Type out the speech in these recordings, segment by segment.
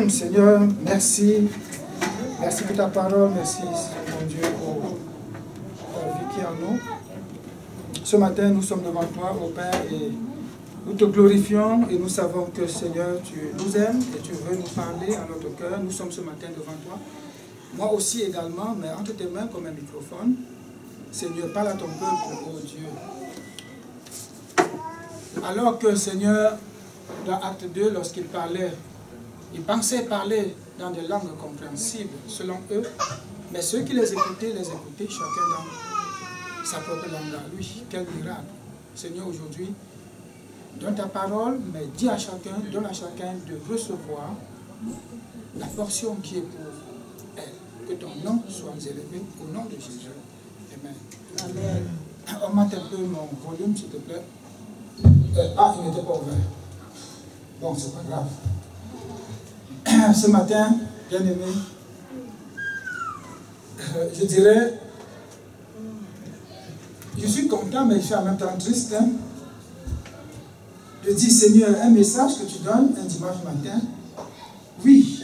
Seigneur, merci. Merci pour ta parole. Merci, mon Dieu, pour ta vie qui est en nous. Ce matin, nous sommes devant toi, ô Père, et nous te glorifions et nous savons que, Seigneur, tu nous aimes et tu veux nous parler à notre cœur. Nous sommes ce matin devant toi. Moi aussi également, mais entre tes mains comme un microphone. Seigneur, parle à ton peuple, ô Dieu. Alors que, Seigneur, dans Acte 2, lorsqu'il parlait, ils pensaient parler dans des langues compréhensibles selon eux, mais ceux qui les écoutaient, chacun dans sa propre langue à lui. Quel miracle. Seigneur, aujourd'hui, donne ta parole, mais dis à chacun, donne à chacun de recevoir la portion qui est pour elle. Que ton nom soit élevé au nom de Jésus. Amen. Amen. Augmente un peu mon volume, s'il te plaît. Ah, il n'était pas ouvert. Bon, c'est pas grave. Ce matin, bien aimé, je dirais, je suis content, mais je suis en même temps triste. Hein, de dire, Seigneur, un message que tu donnes un dimanche matin, oui,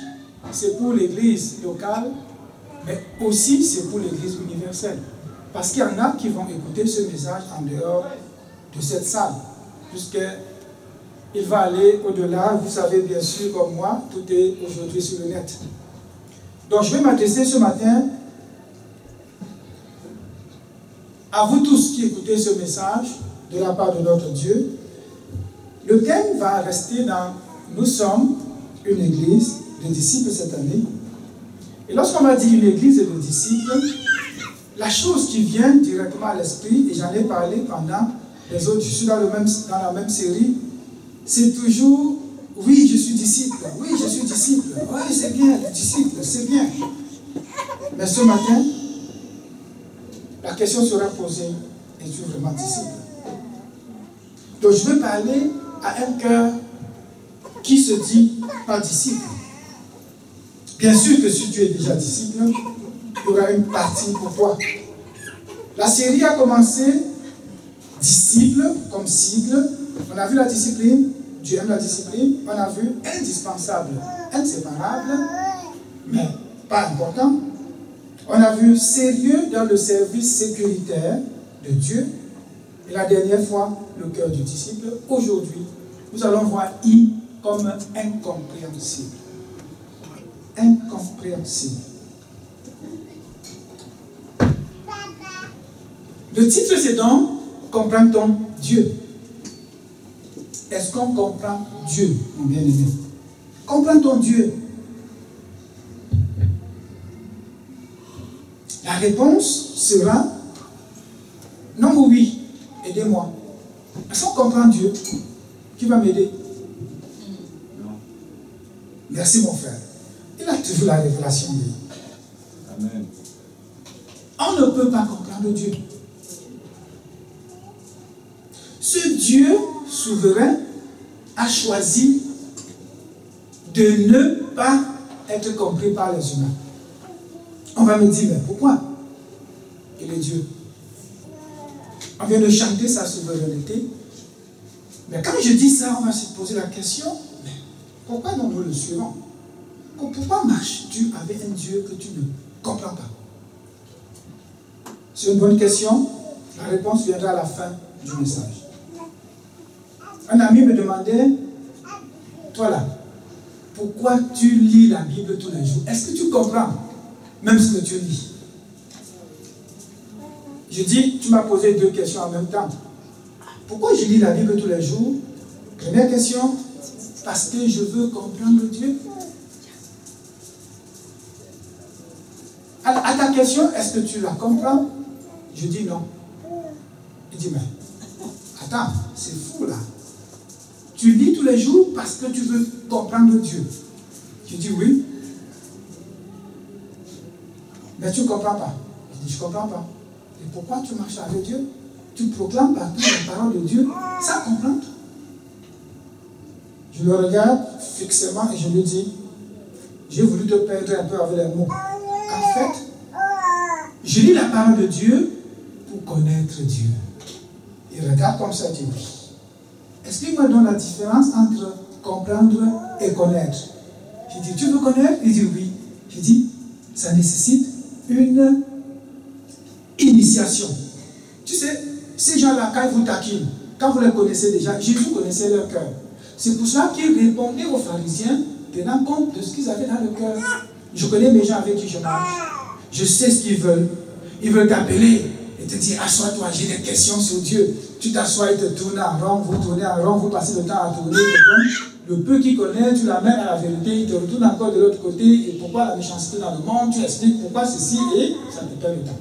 c'est pour l'église locale, mais aussi c'est pour l'église universelle. Parce qu'il y en a qui vont écouter ce message en dehors de cette salle, puisqu'il va aller au-delà. Vous savez bien sûr, comme moi, tout est aujourd'hui sur le net. Donc je vais m'adresser ce matin à vous tous qui écoutez ce message de la part de notre Dieu. Le thème va rester dans « Nous sommes une église de disciples cette année ». Et lorsqu'on va dire une église de disciples, la chose qui vient directement à l'esprit, et j'en ai parlé pendant les autres, je suis dans la même série, c'est toujours « Oui, je suis disciple. Oui, je suis disciple. Oui, c'est bien, le disciple, c'est bien. » Mais ce matin, la question sera posée, es-tu vraiment disciple? Donc je vais parler à un cœur qui se dit pas disciple. Bien sûr que si tu es déjà disciple, il y aura une partie pour toi. La série a commencé disciple comme cible. On a vu la discipline, Dieu aime la discipline. On a vu indispensable, inséparable, mais pas important. On a vu sérieux dans le service sécuritaire de Dieu. Et la dernière fois, le cœur du disciple. Aujourd'hui, nous allons voir I comme incompréhensible. Incompréhensible. Le titre, c'est donc « Comprend-on Dieu ?» Est-ce qu'on comprend Dieu, mon bien-aimé? Comprend-on Dieu? La réponse sera non ou oui. Aidez-moi. Est-ce qu'on comprend Dieu? Qui va m'aider? Non. Merci mon frère. Il a toujours la révélation de lui. Amen. On ne peut pas comprendre Dieu. Ce Dieu souverain a choisi de ne pas être compris par les humains. On va me dire, mais pourquoi? Il est Dieu. On vient de chanter sa souveraineté. Mais quand je dis ça, on va se poser la question, mais pourquoi nous le suivons? Pourquoi marches-tu avec un Dieu que tu ne comprends pas? C'est une bonne question. La réponse viendra à la fin du message. Un ami me demandait, toi là, pourquoi tu lis la Bible tous les jours? Est-ce que tu comprends même ce que tu lis? Je dis, tu m'as posé deux questions en même temps. Pourquoi je lis la Bible tous les jours? Première question, parce que je veux comprendre Dieu. À ta question, est-ce que tu la comprends? Je dis non. Il dit, mais attends, c'est fou là. Tu lis tous les jours parce que tu veux comprendre Dieu. Je dis oui. Mais tu ne comprends pas. Je dis, je ne comprends pas. Et pourquoi tu marches avec Dieu? Tu proclames partout la parole de Dieu sans comprendre. Je le regarde fixement et je lui dis, j'ai voulu te perdre un peu avec les mots. En fait, je lis la parole de Dieu pour connaître Dieu. Il regarde comme ça et dit oui. Explique-moi donc la différence entre comprendre et connaître. Je J'ai dit, tu veux connaître? Il dit oui. J'ai dit, ça nécessite une initiation. Tu sais, ces gens-là, quand ils vous taquinent, quand vous les connaissez déjà, Jésus connaissait leur cœur. C'est pour cela qu'il répondait aux pharisiens, tenant compte de ce qu'ils avaient dans le cœur. Je connais mes gens avec qui je marche. Je sais ce qu'ils veulent. Ils veulent t'appeler et te dire, assois-toi, j'ai des questions sur Dieu. Tu t'assois et te tournes en rond, vous tournez en rond, vous passez le temps à tourner. Le peu qu'il connaît, tu l'amènes à la vérité, il te retourne encore de l'autre côté. Et pourquoi la méchanceté dans le monde? Tu expliques pourquoi ceci et ça te perd le temps.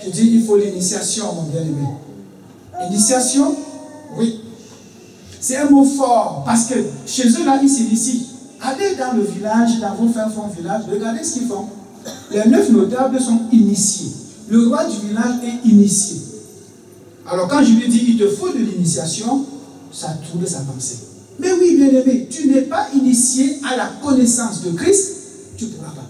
Je dis, il faut l'initiation, mon bien-aimé. Initiation, oui. C'est un mot fort, parce que chez eux, là, ils s'initient. Allez dans le village, dans vos fins fonds village, regardez ce qu'ils font. Les 9 notables sont initiés. Le roi du village est initié. Alors quand je lui dis, il te faut de l'initiation, ça tourne sa pensée. Mais oui, bien-aimé, tu n'es pas initié à la connaissance de Christ, tu ne pourras pas.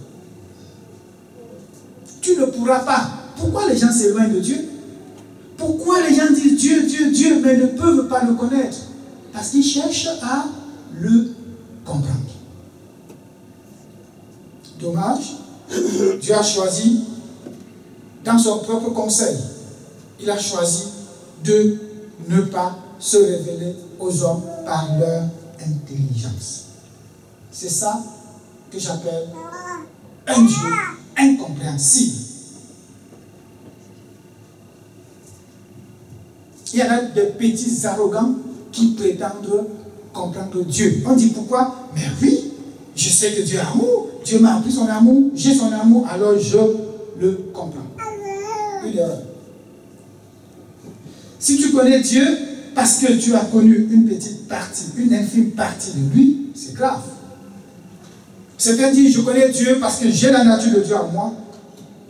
Tu ne pourras pas. Pourquoi les gens s'éloignent de Dieu? Pourquoi les gens disent Dieu, Dieu, Dieu, mais ne peuvent pas le connaître? Parce qu'ils cherchent à le comprendre. Dommage, Dieu a choisi, dans son propre conseil, il a choisi de ne pas se révéler aux hommes par leur intelligence. C'est ça que j'appelle un Dieu incompréhensible. Il y en a des petits arrogants qui prétendent comprendre Dieu. On dit pourquoi? Mais oui, je sais que Dieu est amour. Dieu m'a appris son amour. J'ai son amour, alors je le comprends. Une erreur. Si tu connais Dieu parce que tu as connu une petite partie, une infime partie de lui, c'est grave. Certains disent, je connais Dieu parce que j'ai la nature de Dieu en moi.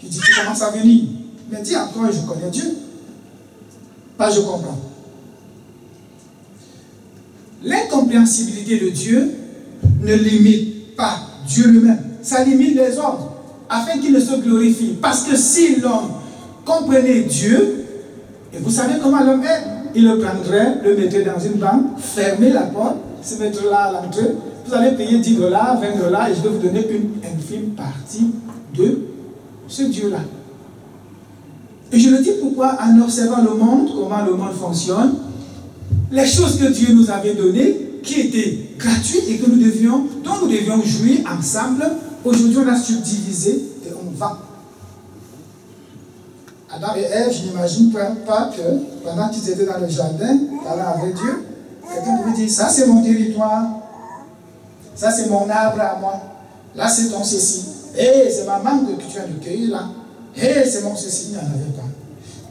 Je dis, tu commences à venir. Mais dis encore, je connais Dieu. Pas je comprends. L'incompréhensibilité de Dieu ne limite pas Dieu lui-même. Ça limite les hommes, afin qu'ils ne se glorifient. Parce que si l'homme comprenait Dieu, et vous savez comment l'homme est, il le prendrait, le mettrait dans une banque, fermer la porte, se mettre là à l'entrée, vous allez payer 10 $, 20 $, et je vais vous donner une infime partie de ce Dieu-là. Et je le dis pourquoi, en observant le monde, comment le monde fonctionne, les choses que Dieu nous avait données, qui étaient gratuites et que nous devions, dont nous devions jouir ensemble, aujourd'hui on a subdivisé et on vend. Adam et Ève, je n'imagine pas que pendant qu'ils étaient dans le jardin, parlant avec Dieu, quelqu'un pouvait dire, ça c'est mon territoire, ça c'est mon arbre à moi, là c'est ton ceci, et c'est ma mangue que tu as de cueillir là, et c'est mon ceci, il n'y en avait pas.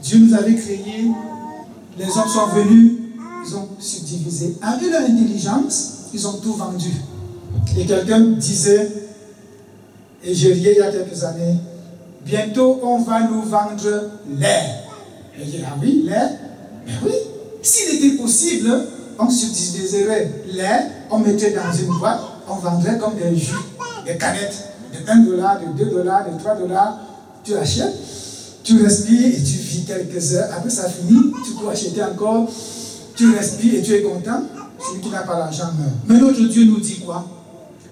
Dieu nous avait créés, les hommes sont venus, ils ont subdivisé. Avec leur intelligence, ils ont tout vendu. Et quelqu'un disait, et je riais il y a quelques années, bientôt on va nous vendre l'air. Et je dis, ah oui, l'air? Mais oui, s'il était possible, on subdiviserait l'air, on mettrait dans une boîte, on vendrait comme des jus, des canettes, de 1 $, de 2 $, de 3 $, tu achètes, tu respires et tu vis quelques heures, après ça finit, tu peux acheter encore, tu respires et tu es content, celui qui n'a pas l'argent meurt. Mais notre Dieu nous dit quoi?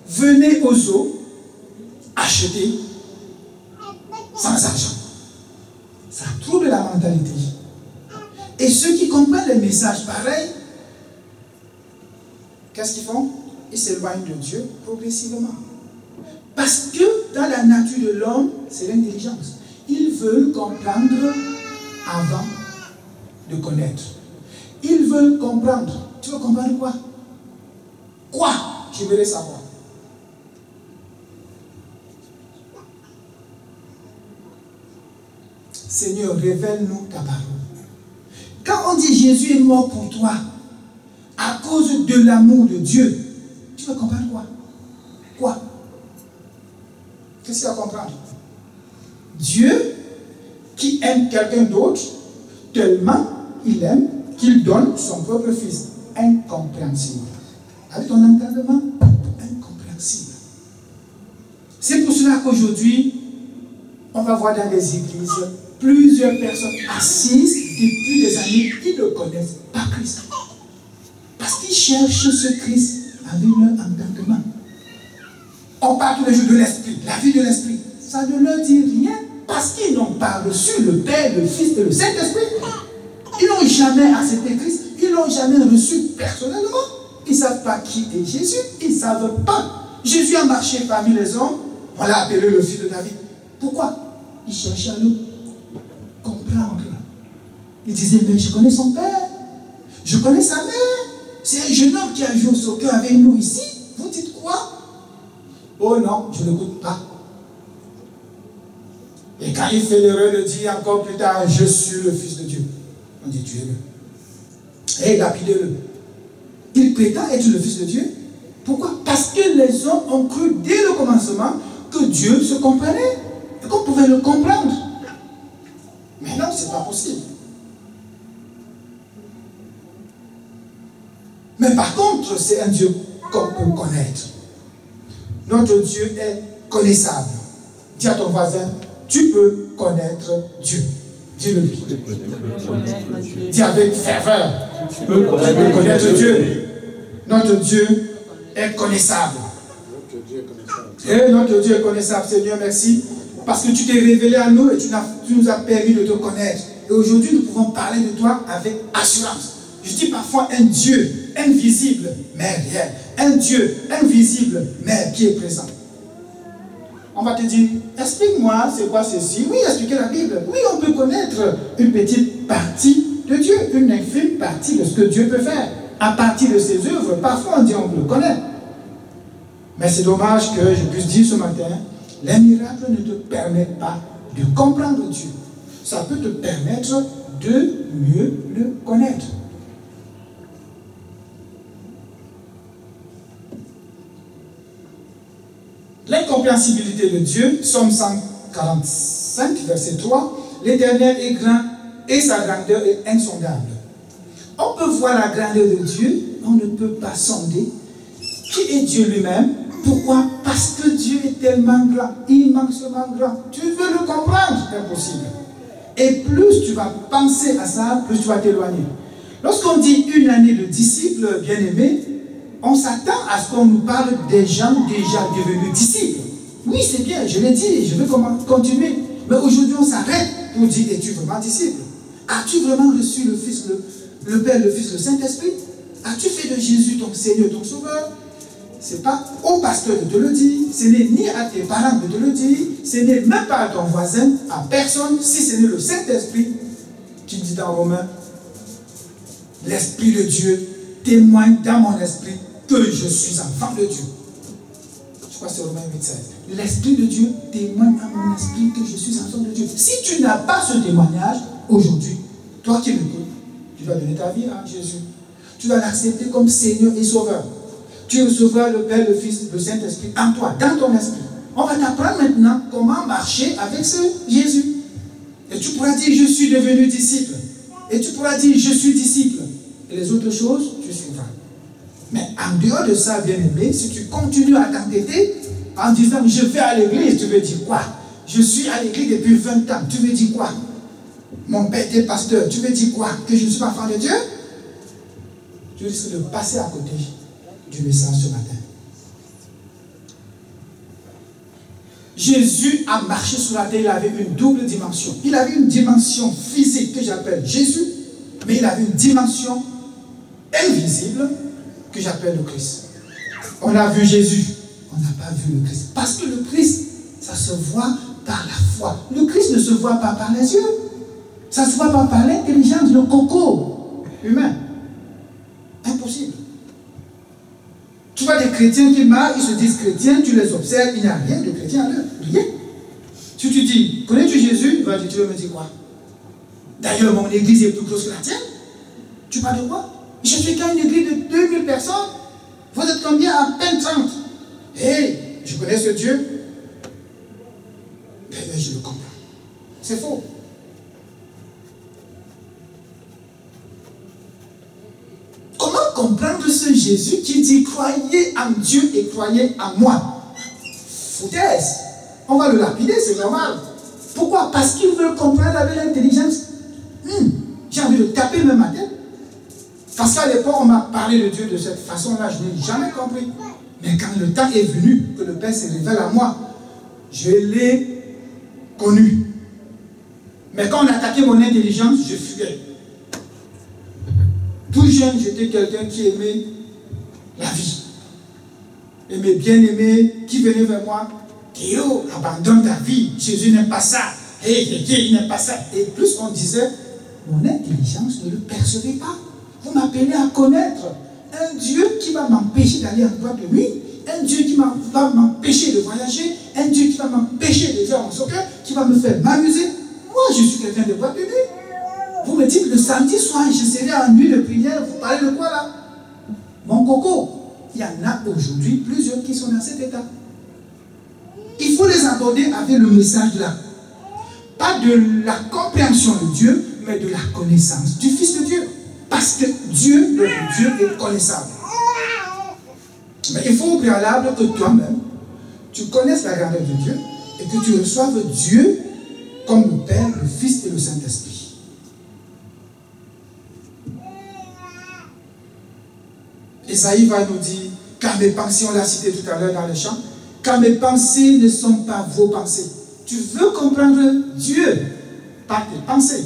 Venez aux eaux, achetez sans argent. Ça trouble la mentalité. Et ceux qui comprennent les messages pareils, qu'est-ce qu'ils font? Ils s'éloignent de Dieu progressivement. Parce que dans la nature de l'homme, c'est l'intelligence. Ils veulent comprendre avant de connaître. Ils veulent comprendre. Tu veux comprendre quoi? Quoi? J'aimerais savoir. Seigneur, révèle-nous ta parole. Quand on dit Jésus est mort pour toi, à cause de l'amour de Dieu, tu veux comprendre quoi? Quoi? Qu'est-ce qu'il y a à comprendre? Dieu qui aime quelqu'un d'autre, tellement il aime qu'il donne son propre fils. Incompréhensible. Avec ton entendement, incompréhensible. C'est pour cela qu'aujourd'hui, on va voir dans les églises plusieurs personnes assises depuis des années qui ne connaissent pas Christ. Parce qu'ils cherchent ce Christ avec leur entendement. On parle tous les jours de l'esprit, la vie de l'esprit. Ça ne leur dit rien parce qu'ils n'ont pas reçu le Père, le Fils et le Saint-Esprit. Ils n'ont jamais accepté Christ, ils ne l'ont jamais reçu personnellement. Ils ne savent pas qui est Jésus, ils ne savent pas. Jésus a marché parmi les hommes, on l'a appelé le fils de David. Pourquoi? Il cherchait à le comprendre. Il disait, mais je connais son père, je connais sa mère. C'est un jeune homme qui a joué au soccer avec nous ici. Vous dites quoi? Oh non, je ne l'écoute pas. Et quand il fait l'erreur de dire encore plus tard, je suis le Fils de Dieu, on dit tuez-le. Et lapidez-le. Il prétend être le Fils de Dieu. Pourquoi? Parce que les hommes ont cru dès le commencement que Dieu se comprenait et qu'on pouvait le comprendre. Mais non, ce n'est pas possible. Mais par contre, c'est un Dieu qu'on peut connaître. Notre Dieu est connaissable. Dis à ton voisin, tu peux connaître Dieu. Dis-le lui. Dis avec ferveur, tu peux connaître Dieu. Notre Dieu est connaissable. Et notre Dieu est connaissable, Seigneur, merci. Parce que tu t'es révélé à nous et tu nous as permis de te connaître. Et aujourd'hui, nous pouvons parler de toi avec assurance. Je dis parfois un Dieu invisible, mais réel. Un Dieu invisible, mais qui est présent. On va te dire, explique-moi c'est quoi ceci. Oui, expliquez la Bible. Oui, on peut connaître une petite partie de Dieu, une infime partie de ce que Dieu peut faire. À partir de ses œuvres, parfois on dit on le connaît. Mais c'est dommage que je puisse dire ce matin, les miracles ne te permettent pas de comprendre Dieu. Ça peut te permettre de mieux le connaître. L'incompréhensibilité de Dieu, Psaume 145, verset 3, l'Éternel est grand et sa grandeur est insondable. On peut voir la grandeur de Dieu, on ne peut pas sonder qui est Dieu lui-même. Pourquoi? Parce que Dieu est tellement grand, immensément grand. Tu veux le comprendre, c'est impossible. Et plus tu vas penser à ça, plus tu vas t'éloigner. Lorsqu'on dit une année de disciples bien-aimés, on s'attend à ce qu'on nous parle des gens déjà devenus disciples. Oui, c'est bien, je l'ai dit, je vais continuer. Mais aujourd'hui, on s'arrête pour dire, es-tu vraiment disciple? As-tu vraiment reçu le Fils, le Père, le Fils, le Saint-Esprit? As-tu fait de Jésus ton Seigneur, ton Sauveur? Ce n'est pas au pasteur de te le dire, ce n'est ni à tes parents de te le dire, ce n'est même pas à ton voisin, à personne, si ce n'est le Saint-Esprit qui dit dans Romains, l'Esprit de Dieu témoigne dans mon esprit que je suis enfant de Dieu. Je crois que c'est Romains 8,16. L'Esprit de Dieu témoigne dans mon esprit que je suis enfant de Dieu. Si tu n'as pas ce témoignage, aujourd'hui, toi qui m'écoutes, tu vas donner ta vie à Jésus. Tu vas l'accepter comme Seigneur et Sauveur. Tu recevras le Père, le Fils, le Saint-Esprit en toi, dans ton esprit. On va t'apprendre maintenant comment marcher avec ce Jésus. Et tu pourras dire, je suis devenu disciple. Et tu pourras dire, je suis disciple. Et les autres choses, tu suivras. Mais en dehors de ça, bien-aimé, si tu continues à t'entêter en disant, je vais à l'église, tu veux dire quoi? Je suis à l'église depuis 20 ans, tu veux dire quoi? Mon père était pasteur, tu veux dire quoi? Que je ne suis pas enfant de Dieu? Tu risques de passer à côté du message ce matin. Jésus a marché sur la terre, il avait une double dimension. Il avait une dimension physique que j'appelle Jésus, mais il avait une dimension invisible que j'appelle le Christ. On a vu Jésus, on n'a pas vu le Christ. Parce que le Christ, ça se voit par la foi. Le Christ ne se voit pas par les yeux. Ça ne se voit pas par l'intelligence, le coco humain. Impossible. Tu vois des chrétiens qui marchent, ils se disent chrétiens, tu les observes, il n'y a rien de chrétien à eux. Rien. Si tu dis, connais-tu Jésus? Il va dire, tu veux me dire quoi? D'ailleurs, mon église est plus grosse que la tienne. Tu parles de quoi? Je suis qu'à une église de 2000 personnes. Vous êtes combien? À peine 30. Hé, je connais ce Dieu. Mais je le comprends. C'est faux. Comment comprendre ce Jésus qui dit croyez en Dieu et croyez en moi? Foutaise. On va le lapider, c'est normal. Pourquoi? Parce qu'ils veulent comprendre avec l'intelligence. J'ai envie de taper même ma tête. Parce qu'à l'époque, on m'a parlé de Dieu de cette façon-là, je n'ai jamais compris. Mais quand le temps est venu, que le Père se révèle à moi, je l'ai connu. Mais quand on attaquait mon intelligence, je fuyais. Tout jeune, j'étais quelqu'un qui aimait la vie. Aimait bien aimer, qui venait vers moi. Théo, abandonne ta vie. Jésus n'aime pas ça. Il n'aime pas ça. Et plus on disait, mon intelligence ne le percevait pas. Vous m'appelez à connaître un Dieu qui va m'empêcher d'aller en boîte de nuit, un Dieu qui va m'empêcher de voyager, un Dieu qui va m'empêcher de faire mon soccer, qui va me faire m'amuser. Moi, je suis quelqu'un de boîte de nuit. Vous me dites le samedi soir, je serai en nuit de prière, vous parlez de quoi là? Mon coco, il y en a aujourd'hui plusieurs qui sont dans cet état. Il faut les aborder avec le message là. Pas de la compréhension de Dieu, mais de la connaissance du Fils de Dieu. Parce que Dieu, notre Dieu, est connaissable. Mais il faut au préalable que toi-même, tu connaisses la grandeur de Dieu et que tu reçoives Dieu comme le Père, le Fils et le Saint-Esprit. Esaïe va nous dire, car mes pensées, on l'a cité tout à l'heure dans le chant, car mes pensées ne sont pas vos pensées. Tu veux comprendre Dieu par tes pensées.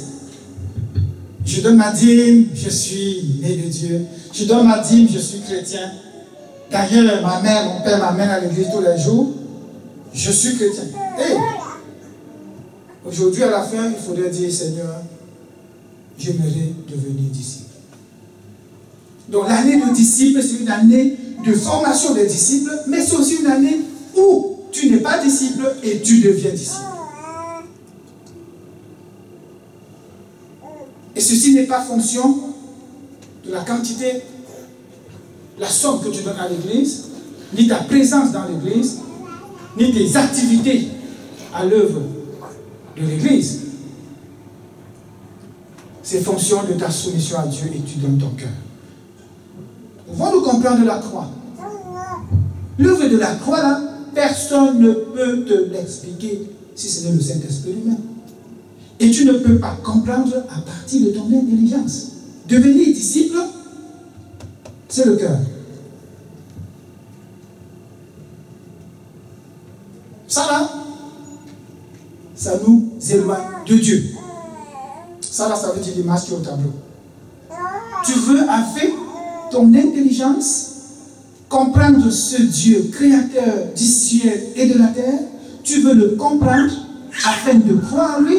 Je donne ma dîme, je suis né de Dieu. Je donne ma dîme, je suis chrétien. D'ailleurs, ma mère, mon père m'amène à l'église tous les jours. Je suis chrétien. Et aujourd'hui, à la fin, il faudrait dire, Seigneur, j'aimerais devenir disciple. Donc l'année de disciple, c'est une année de formation des disciples, mais c'est aussi une année où tu n'es pas disciple et tu deviens disciple. Et ceci n'est pas fonction de la quantité, la somme que tu donnes à l'église, ni ta présence dans l'église, ni tes activités à l'œuvre de l'église. C'est fonction de ta soumission à Dieu et tu donnes ton cœur. Pouvons-nous comprendre la croix? L'œuvre de la croix, là, personne ne peut te l'expliquer si ce n'est le Saint-Esprit lui-même. Et tu ne peux pas comprendre à partir de ton intelligence. Devenir disciple, c'est le cœur. Ça là, ça nous éloigne de Dieu. Ça là, ça veut dire l'image qui est au tableau. Tu veux avec ton intelligence comprendre ce Dieu créateur du ciel et de la terre. Tu veux le comprendre afin de croire en lui.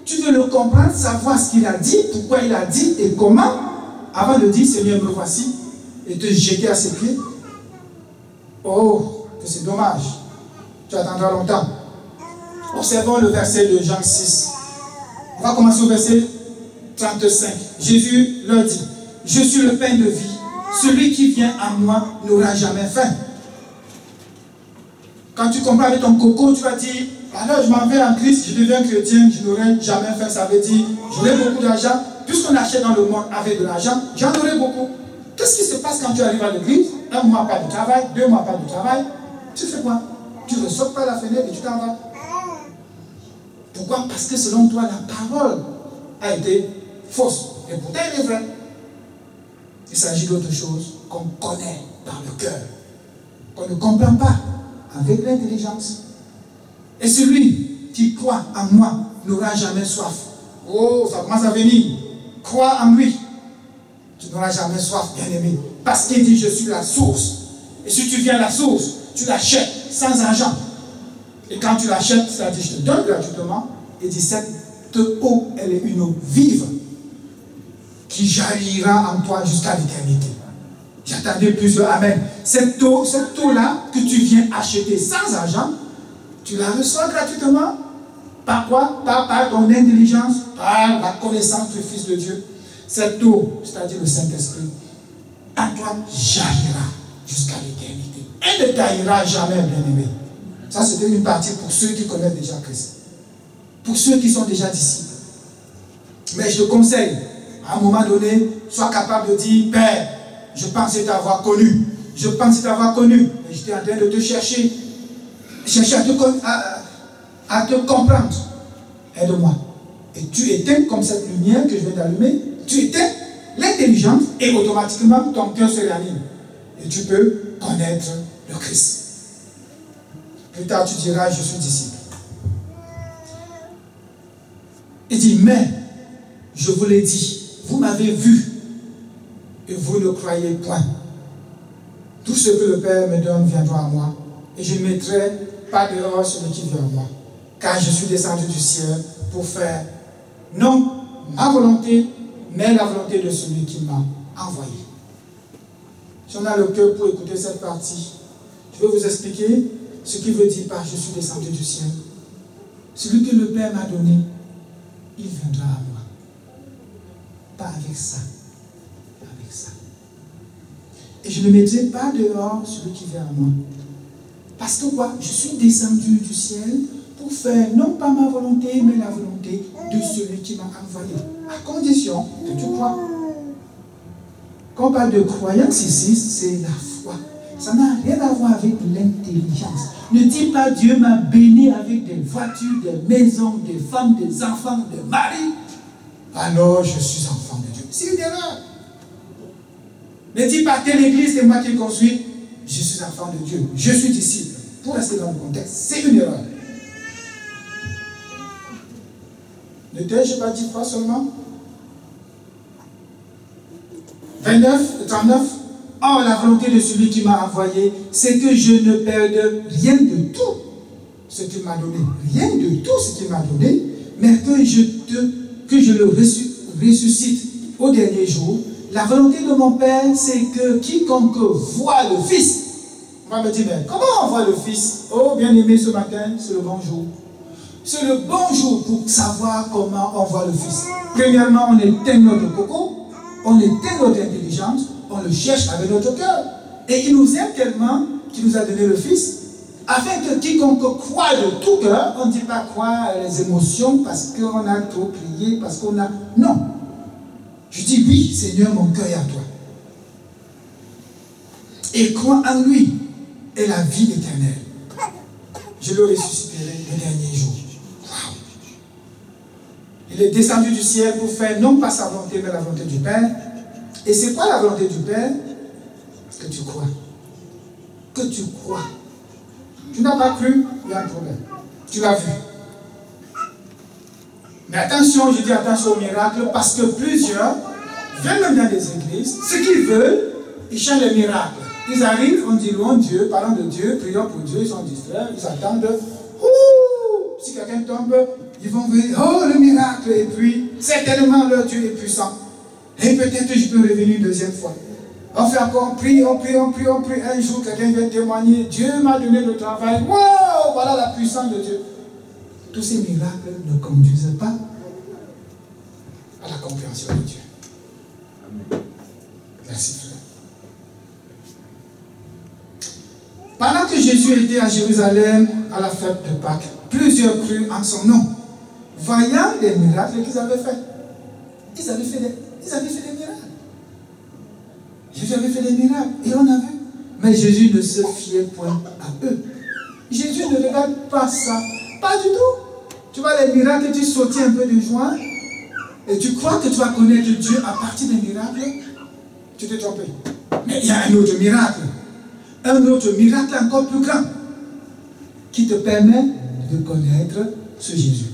Tu veux le comprendre, savoir ce qu'il a dit, pourquoi il a dit et comment, avant de dire Seigneur me voici et te jeter à ses pieds. Oh, que c'est dommage. Tu attendras longtemps. Observons le verset de Jean 6. On va commencer au verset 35. Jésus leur dit, je suis le pain de vie. Celui qui vient à moi n'aura jamais faim. Quand tu comprends avec ton coco, tu vas dire, alors je m'en vais en Christ, je deviens chrétien, je n'aurai jamais faim. Ça veut dire, j'aurai beaucoup d'argent. Puisqu'on achète dans le monde avec de l'argent, j'en aurai beaucoup. Qu'est-ce qui se passe quand tu arrives à l'église? 1 mois pas de travail, 2 mois pas de travail. Tu fais quoi? Tu ne sautes pas la fenêtre et tu t'en vas. Pourquoi? Parce que selon toi, la parole a été fausse. Et pourtant, elle est vraie. Il s'agit d'autre chose qu'on connaît dans le cœur, qu'on ne comprend pas avec l'intelligence. Et celui qui croit en moi n'aura jamais soif. Oh, ça commence à venir. Crois en lui. Tu n'auras jamais soif, bien-aimé. Parce qu'il dit, je suis la source. Et si tu viens à la source, tu l'achètes sans argent. Et quand tu l'achètes, ça dit, je te donne gratuitement. Et dit, cette eau, elle est une eau vive qui jaillira en toi jusqu'à l'éternité. J'attendais plusieurs amen. Cette eau-là que tu viens acheter sans argent, tu la reçois gratuitement. Par quoi? Par ton intelligence, par la connaissance du Fils de Dieu. Cette eau, c'est-à-dire le Saint-Esprit, en toi jaillira jusqu'à l'éternité. Elle ne taillera jamais, bien-aimé. Ça, c'était une partie pour ceux qui connaissent déjà Christ. Pour ceux qui sont déjà disciples. Mais je te conseille, à un moment donné, sois capable de dire, Père, je pensais t'avoir connu. Je pensais t'avoir connu. Et j'étais en train de te chercher. Chercher à te comprendre. Aide-moi. Et tu éteins comme cette lumière que je viens d'allumer. Tu éteins l'intelligence et automatiquement ton cœur se réanime. Et tu peux connaître le Christ. Plus tard, tu diras, je suis disciple. Il dit, mais, je vous l'ai dit, vous m'avez vu et vous ne croyez point. Tout ce que le Père me donne viendra à moi et je ne mettrai pas dehors celui qui vient à moi. Car je suis descendu du ciel pour faire non ma volonté, mais la volonté de celui qui m'a envoyé. Si on a le cœur pour écouter cette partie, je vais vous expliquer ce qu'il veut dire par je suis descendu du ciel. Celui que le Père m'a donné, il viendra à moi. Pas avec ça. Pas avec ça. Et je ne mettrai pas dehors celui qui vient à moi. Parce que quoi? Je suis descendu du ciel pour faire non pas ma volonté, mais la volonté de celui qui m'a envoyé. À condition que tu crois. Quand on parle de croyance ici, c'est la foi. Ça n'a rien à voir avec l'intelligence. Ne dis pas Dieu m'a béni avec des voitures, des maisons, des femmes, des enfants, des maris. Alors je suis enfant de Dieu. C'est une erreur. Ne dis pas telle église, c'est moi qui ai construit. Je suis enfant de Dieu. Je suis disciple. Pour rester dans le contexte, c'est une erreur. Ne t'ai-je pas dit quoi seulement? 29, 39. Or, la volonté de celui qui m'a envoyé, c'est que je ne perde rien de tout ce qu'il m'a donné. Rien de tout ce qu'il m'a donné, mais que je le ressuscite au dernier jour. La volonté de mon Père, c'est que quiconque voit le Fils, on va me dire, mais comment on voit le Fils? Oh, bien-aimé, ce matin, c'est le bon jour. C'est le bon jour pour savoir comment on voit le Fils. Premièrement, on éteint notre coco, on éteint notre intelligence, on le cherche avec notre cœur. Et il nous aime tellement qu'il nous a donné le Fils, afin que quiconque croit de tout cœur, on ne dit pas croire les émotions parce qu'on a trop prié, parce qu'on a... Non. Je dis oui, Seigneur, mon cœur est à toi. Et crois en lui et la vie éternelle. Je le ressusciterai le dernier jour. Wow. Il est descendu du ciel pour faire non pas sa volonté, mais la volonté du Père. Et c'est quoi la volonté du Père? Que tu crois. Que tu crois. Tu n'as pas cru, il y a un problème. Tu l'as vu. Mais attention, je dis attention au miracle, parce que plusieurs viennent même dans des églises, ce qu'ils veulent, ils cherchent les miracles. Ils arrivent, on dit louons Dieu, parlons de Dieu, prions pour Dieu, ils sont distraits, ils attendent. Ouh, si quelqu'un tombe, ils vont venir, oh le miracle, et puis certainement leur Dieu est puissant. Et peut-être je peux revenir une deuxième fois. On fait encore, on prie. Un jour, quelqu'un vient témoigner, Dieu m'a donné le travail. Wow, voilà la puissance de Dieu. Tous ces miracles ne conduisent pas à la compréhension de Dieu. Amen. Merci, frère. Pendant que Jésus était à Jérusalem à la fête de Pâques, plusieurs crurent en son nom, voyant les miracles qu'ils avaient faits. Ils avaient fait des miracles. Jésus avait fait des miracles et on a vu. Mais Jésus ne se fiait point à eux. Jésus ne regarde pas ça. Pas du tout. Tu vois les miracles, tu sautais un peu de joie et tu crois que tu vas connaître Dieu à partir des miracles. Tu t'es trompé. Mais il y a un autre miracle. Un autre miracle encore plus grand qui te permet de connaître ce Jésus.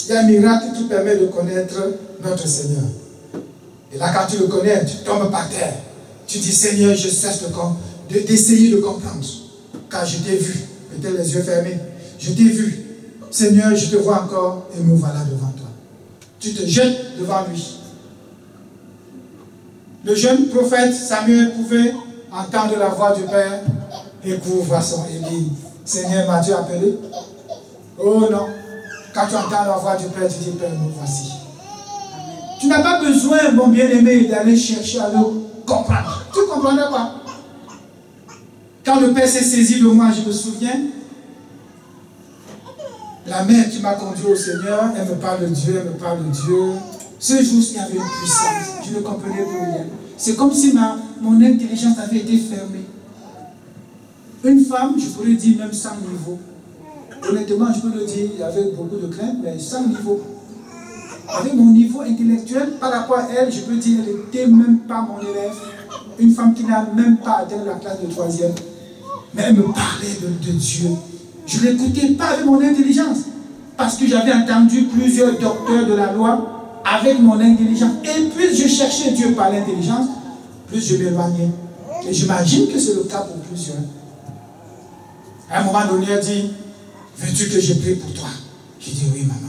Il y a un miracle qui permet de connaître notre Seigneur. Et là, quand tu le connais, tu tombes par terre. Tu dis, Seigneur, je cesse d'essayer de comprendre. Car je t'ai vu, peut-être les yeux fermés. Je t'ai vu. Seigneur, je te vois encore et me voilà devant toi. Tu te jettes devant lui. Le jeune prophète Samuel pouvait entendre la voix du Père et couvre son Élie. Seigneur, m'as-tu appelé? Oh non. Quand tu entends la voix du Père, tu dis, Père, nous voici. Tu n'as pas besoin, mon bien-aimé, d'aller chercher à le comprendre. Tu ne comprendras pas. Quand le Père s'est saisi de moi, je me souviens, la mère qui m'a conduit au Seigneur, elle me parle de Dieu, elle me parle de Dieu. Ce jour, il y avait une puissance. Je ne comprenais plus rien. C'est comme si mon intelligence avait été fermée. Une femme, je pourrais dire même sans niveau. Honnêtement, je peux le dire, il y avait beaucoup de crainte, mais sans niveau. Avec mon niveau intellectuel, par rapport à elle, je peux dire qu'elle n'était même pas mon élève. Une femme qui n'a même pas atteint la classe de 3e. Mais elle me parlait de Dieu. Je ne l'écoutais pas avec mon intelligence. Parce que j'avais entendu plusieurs docteurs de la loi avec mon intelligence. Et plus je cherchais Dieu par l'intelligence, plus je m'éloignais. Et j'imagine que c'est le cas pour plusieurs. À un moment donné, elle dit, veux-tu que je prie pour toi? Je dis, oui, maman.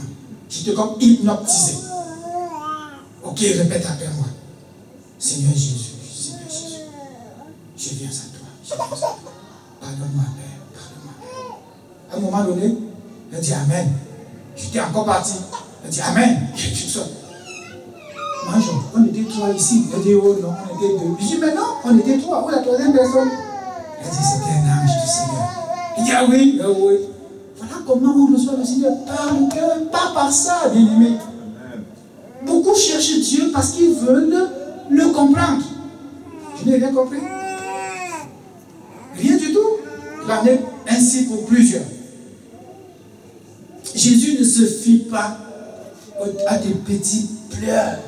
J'étais comme hypnotisé. Ok, répète après moi. Seigneur Jésus, je viens à toi. Pardonne-moi, Père, pardonne-moi. À un moment donné, elle dit Amen. J'étais encore parti. Elle dit Amen. Je suis mangeons. On était 3 ici. Elle dit oh non, on était 2. Je dis mais non, on était 3. Où est la 3e personne? Elle dit c'était un ange du Seigneur. Il dit ah oui, oui. Voilà comment on reçoit le Seigneur par le cœur, pas par ça, bien aimé. Beaucoup cherchent Dieu parce qu'ils veulent le comprendre. Je n'ai rien compris. Rien du tout. Il en est ainsi pour plusieurs. Jésus ne se fie pas à des petits pleurs.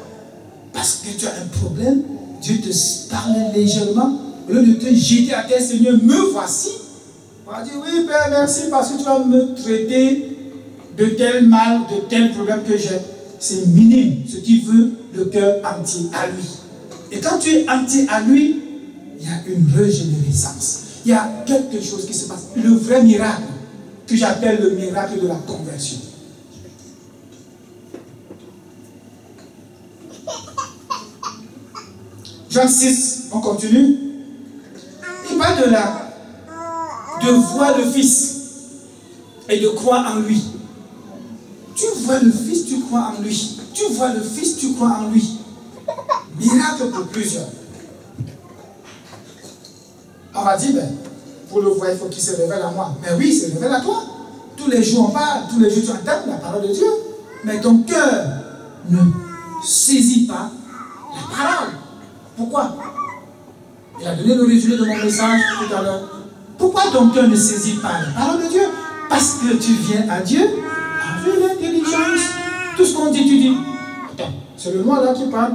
Parce que tu as un problème, Dieu te parle légèrement. Au lieu de te jeter à terre, Seigneur, me voici. On va dire oui, Père, merci parce que tu vas me traiter de tel mal, de tel problème que j'ai. C'est minime, ce qui veut le cœur entier à lui. Et quand tu es entier à lui, il y a une régénérescence. Il y a quelque chose qui se passe. Le vrai miracle, que j'appelle le miracle de la conversion. Jean 6, on continue. Il parle de voir le Fils et de croire en lui. Tu vois le Fils, tu crois en lui. Tu vois le Fils, tu crois en lui. Miracle pour plusieurs. On va dire, ben, pour le voir, il faut qu'il se révèle à moi. Mais oui, il se révèle à toi. Tous les jours on parle, tous les jours tu entends la parole de Dieu. Mais ton cœur ne saisit pas la parole. Pourquoi? Il a donné le résumé de mon message tout à l'heure. Pourquoi ton cœur ne saisit pas la parole de Dieu? Parce que tu viens à Dieu avec l'intelligence. Tout ce qu'on dit, tu dis. Attends, c'est le noir là qui parle.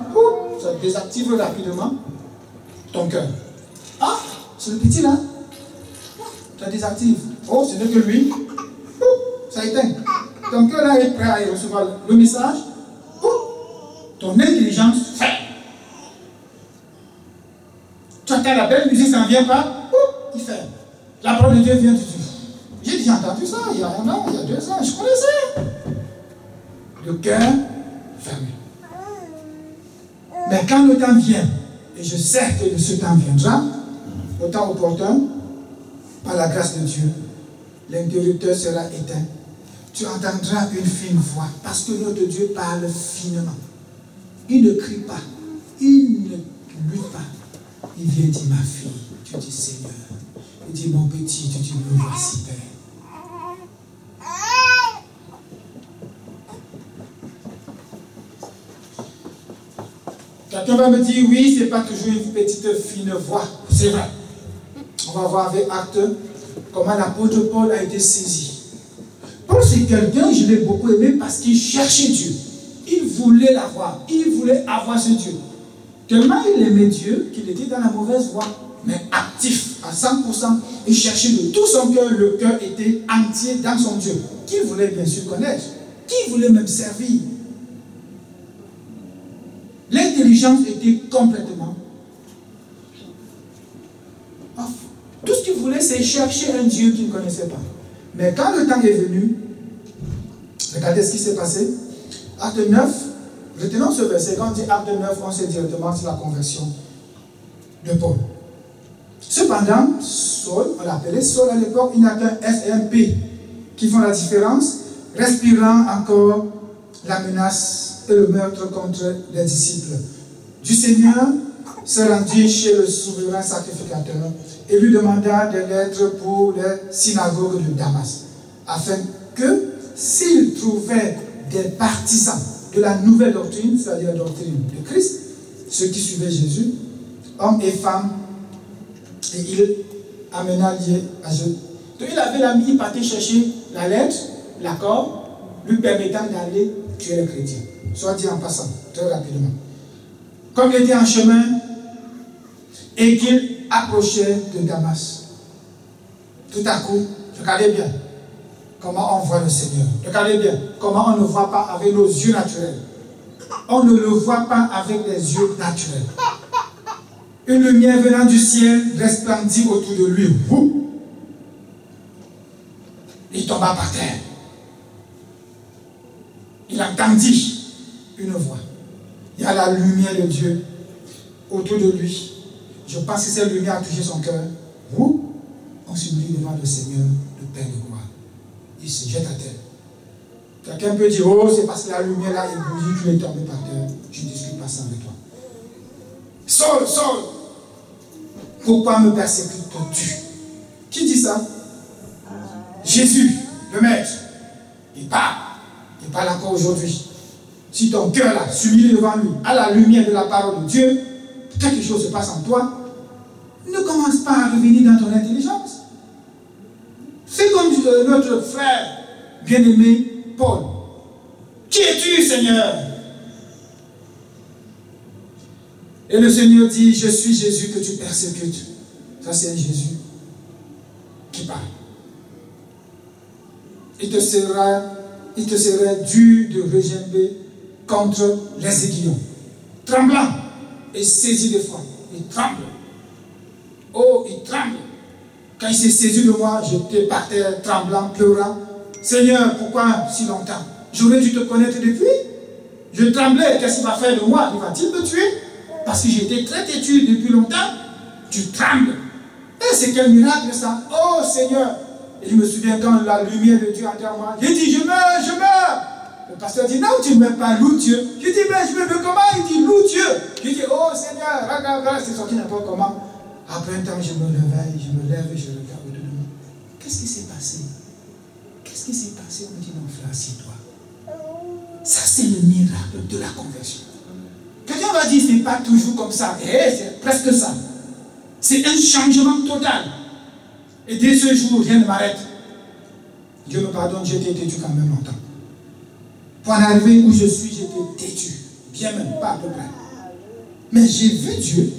Ça désactive rapidement ton cœur. Ah, c'est le petit là. Ça désactive. Oh, ce n'est que lui. Ça éteint. Ton cœur là est prêt à recevoir le message. Ton intelligence fait. Tu entends la belle musique, ça ne vient pas. Il fait. La parole de Dieu vient, tu dis. J'ai déjà entendu ça il y a 1 an, il y a 2 ans, je connaissais. Le cœur fermé. Mais quand le temps vient, et je sais que ce temps viendra, au temps opportun, par la grâce de Dieu, l'interrupteur sera éteint. Tu entendras une fine voix, parce que notre Dieu parle finement. Il ne crie pas, il ne lutte pas. Il vient dire ma fille, tu dis Seigneur. Il dit mon petit, tu dis me voici Père. Quelqu'un va me dire oui, c'est pas toujours une petite fine voix. C'est vrai. On va voir avec Actes comment l'apôtre Paul a été saisi. Paul c'est quelqu'un, je l'ai beaucoup aimé parce qu'il cherchait Dieu. Il voulait l'avoir. Il voulait avoir ce Dieu. Tellement il aimait Dieu qu'il était dans la mauvaise voie, mais actif à 100%. Il cherchait de tout son cœur. Le cœur était entier dans son Dieu, qu'il voulait bien sûr connaître, qu'il voulait même servir. L'intelligence était complètement off. Tout ce qu'il voulait, c'est chercher un Dieu qu'il ne connaissait pas. Mais quand le temps est venu, regardez ce qui s'est passé. Acte 9, retenons ce verset. Quand on dit Acte 9, on sait directement sur la conversion de Paul. Cependant, Saul, on l'appelait Saul à l'époque, il n'y a qu'un S et un P qui font la différence, respirant encore la menace et le meurtre contre les disciples du Seigneur, se rendit chez le souverain sacrificateur et lui demanda des lettres pour les synagogues de Damas, afin que, s'il trouvait des partisans de la nouvelle doctrine, c'est-à-dire la doctrine de Christ, ceux qui suivaient Jésus, hommes et femmes, et il amena lié à Jésus. Donc il avait l'ami, il partait chercher la lettre, l'accord, lui permettant d'aller tuer les chrétiens. Soit dit en passant, très rapidement. Comme il était en chemin et qu'il approchait de Damas, tout à coup, regardez bien comment on voit le Seigneur. Regardez bien comment on ne voit pas avec nos yeux naturels. On ne le voit pas avec les yeux naturels. Une lumière venant du ciel resplendit autour de lui. Il tomba par terre. Il entendit une voix. Il y a la lumière de Dieu autour de lui. Je pense que cette lumière a touché son cœur. On s'humilie devant le Seigneur, le Père de gloire. Il se jette à terre. Quelqu'un peut dire, oh, c'est parce que la lumière là est bougie qu'il est tombé par terre. Je ne discute pas ça avec toi. Saul, Saul, pourquoi me persécutes-tu? Qui dit ça? Jésus, le Maître. Il parle. Il parle encore aujourd'hui. Si ton cœur là, s'humilie devant lui, à la lumière de la parole de Dieu, quelque chose se passe en toi, ne commence pas à revenir dans ton intelligence. C'est comme notre frère bien-aimé Paul. Qui es-tu, Seigneur? Et le Seigneur dit, je suis Jésus que tu persécutes. Ça, c'est un Jésus qui parle. Il te serait dû de regimber contre les aiguillons. Tremblant et saisi d'effroi. Il tremble. Oh, il tremble. Quand il s'est saisi de moi, j'étais par terre, tremblant, pleurant. Seigneur, pourquoi si longtemps? J'aurais dû te connaître depuis. Je tremblais. Qu'est-ce qu'il va faire de moi? Il va-t-il me tuer? Parce que j'étais très têtu depuis longtemps. Tu trembles. Et c'est quel miracle ça? Oh Seigneur! Et je me souviens quand la lumière de Dieu entre moi. J'ai dit, je meurs, je meurs. Le pasteur dit, non, tu ne meurs pas, loue Dieu. J'ai dit, mais je me meurs comment? Il dit, loue Dieu. J'ai dit, oh Seigneur, regarde, c'est sorti n'importe comment. Après un temps, je me lève et je regarde autour de moi. Qu'est-ce qui s'est passé? Qu'est-ce qui s'est passé? On me dit, non, frère, assieds-toi. Ça, c'est le miracle de la conversion. Quelqu'un va dire, c'est pas toujours comme ça. Eh, c'est presque ça. C'est un changement total. Et dès ce jour, rien ne m'arrête. Dieu me pardonne, j'étais têtu quand même longtemps. Pour en arriver où je suis, j'étais têtu. Bien même, pas à peu près. Mais j'ai vu Dieu.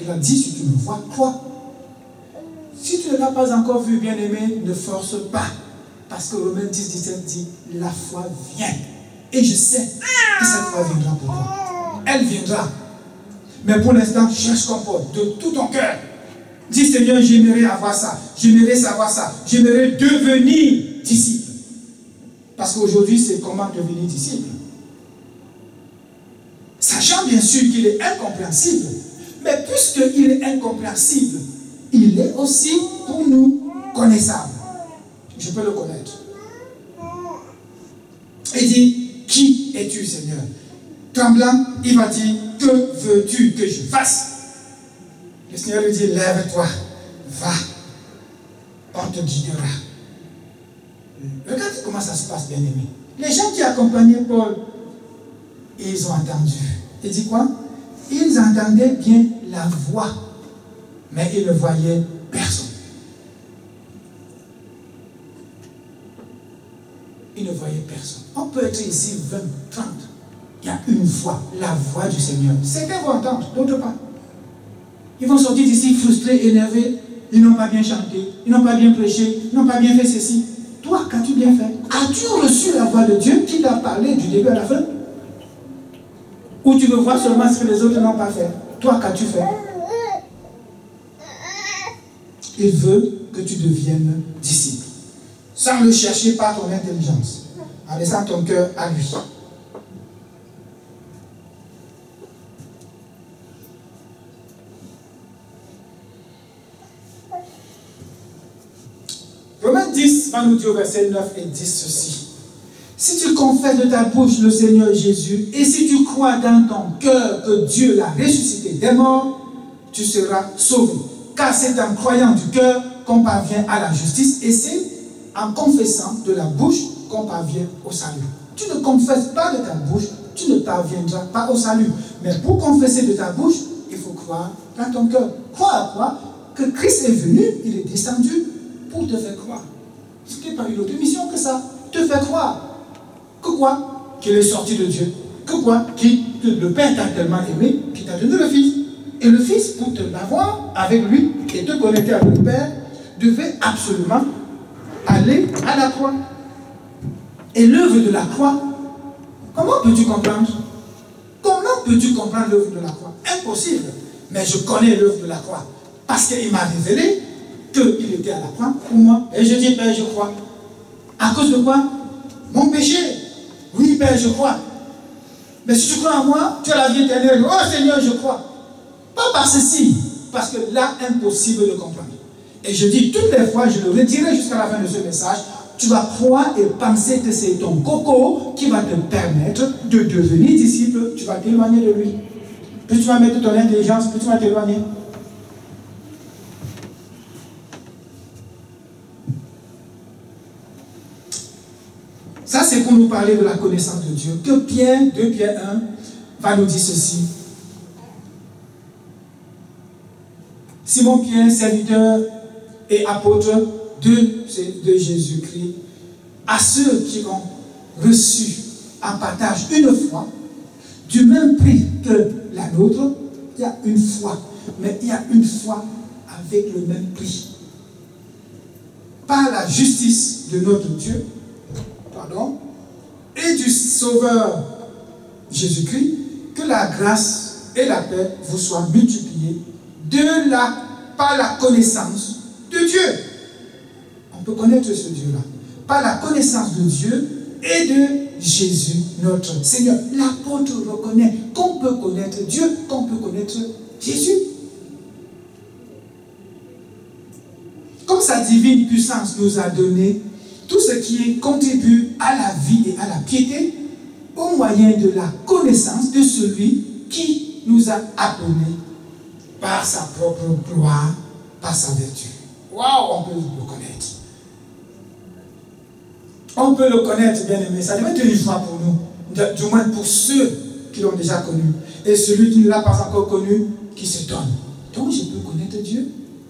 Il a dit, si tu me vois, crois. Si tu ne l'as pas encore vu, bien-aimé, ne force pas. Parce que Romains 10, 17 dit, la foi vient. Et je sais que cette foi viendra pour toi. Elle viendra. Mais pour l'instant, cherche ton pote de tout ton cœur. Dis, Seigneur, j'aimerais avoir ça. J'aimerais savoir ça. J'aimerais devenir disciple. Parce qu'aujourd'hui, c'est comment devenir disciple. Sachant bien sûr qu'il est incompréhensible. Mais puisqu'il est incompréhensible, il est aussi pour nous connaissable. Je peux le connaître. Il dit, qui es-tu, Seigneur? Tremblant, il va dire, que veux-tu que je fasse? Le Seigneur lui dit, lève-toi, va, on te guidera. Regarde comment ça se passe, bien-aimé. Les gens qui accompagnaient Paul, ils ont entendu. Il dit quoi? Ils entendaient bien la voix, mais ils ne voyaient personne. Ils ne voyaient personne. On peut être ici 20, 30. Il y a une voix, la voix du Seigneur. Certains vont entendre, d'autres pas. Ils vont sortir d'ici frustrés, énervés. Ils n'ont pas bien chanté, ils n'ont pas bien prêché, ils n'ont pas bien fait ceci. Toi, qu'as-tu bien fait? As-tu reçu la voix de Dieu qui t'a parlé du début à la fin? Ou tu veux voir seulement ce que les autres n'ont pas fait? Toi, qu'as-tu fait? Il veut que tu deviennes disciple. Sans le chercher par ton intelligence. En laissant ton cœur à lui. Romains 10 va nous dire au verset 9 et 10 ceci. Si tu confesses de ta bouche le Seigneur Jésus, et si tu crois dans ton cœur que Dieu l'a ressuscité des morts, tu seras sauvé. Car c'est en croyant du cœur qu'on parvient à la justice, et c'est en confessant de la bouche qu'on parvient au salut. Tu ne confesses pas de ta bouche, tu ne parviendras pas au salut. Mais pour confesser de ta bouche, il faut croire dans ton cœur. Croire à quoi? Que Christ est venu, il est descendu pour te faire croire. Ce n'est pas une autre mission que ça. Te faire croire. Que quoi? qu'il est sorti de Dieu. Que quoi? Que le Père t'a tellement aimé qu'il t'a donné le Fils. Et le Fils, pour te l'avoir avec lui et te connecter avec le Père, devait absolument aller à la croix. Et l'œuvre de la croix, comment peux-tu comprendre? Comment peux-tu comprendre l'œuvre de la croix? Impossible. Mais je connais l'œuvre de la croix. Parce qu'il m'a révélé qu'il était à la croix pour moi. Et je dis, Père, je crois. À cause de quoi? Mon péché. Oui, Père, je crois. Mais si tu crois en moi, tu as la vie éternelle. Oh Seigneur, je crois. Pas par ceci. Parce que là, impossible de comprendre. Et je dis toutes les fois, je le redirai jusqu'à la fin de ce message, tu vas croire et penser que c'est ton coco qui va te permettre de devenir disciple. Tu vas t'éloigner de lui. Plus tu vas mettre ton intelligence, plus tu vas t'éloigner. Ça, c'est pour nous parler de la connaissance de Dieu. Que Pierre, 2 Pierre 1, va nous dire ceci. Simon Pierre, serviteur et apôtre de Jésus-Christ, à ceux qui ont reçu en partage une foi, du même prix que la nôtre, il y a une foi, mais il y a une foi avec le même prix. Par la justice de notre Dieu, et du Sauveur Jésus-Christ, que la grâce et la paix vous soient multipliées par la connaissance de Dieu. On peut connaître ce Dieu-là. Par la connaissance de Dieu et de Jésus, notre Seigneur. L'apôtre reconnaît qu'on peut connaître Dieu, qu'on peut connaître Jésus. Comme sa divine puissance nous a donné tout ce qui contribue à la vie et à la piété au moyen de la connaissance de celui qui nous a appelés par sa propre gloire, par sa vertu. Waouh, on peut le connaître. On peut le connaître, bien aimé. Ça devait être une joie pour nous, du moins pour ceux qui l'ont déjà connu. Et celui qui ne l'a pas encore connu, qui se donne. Donc je peux connaître Dieu.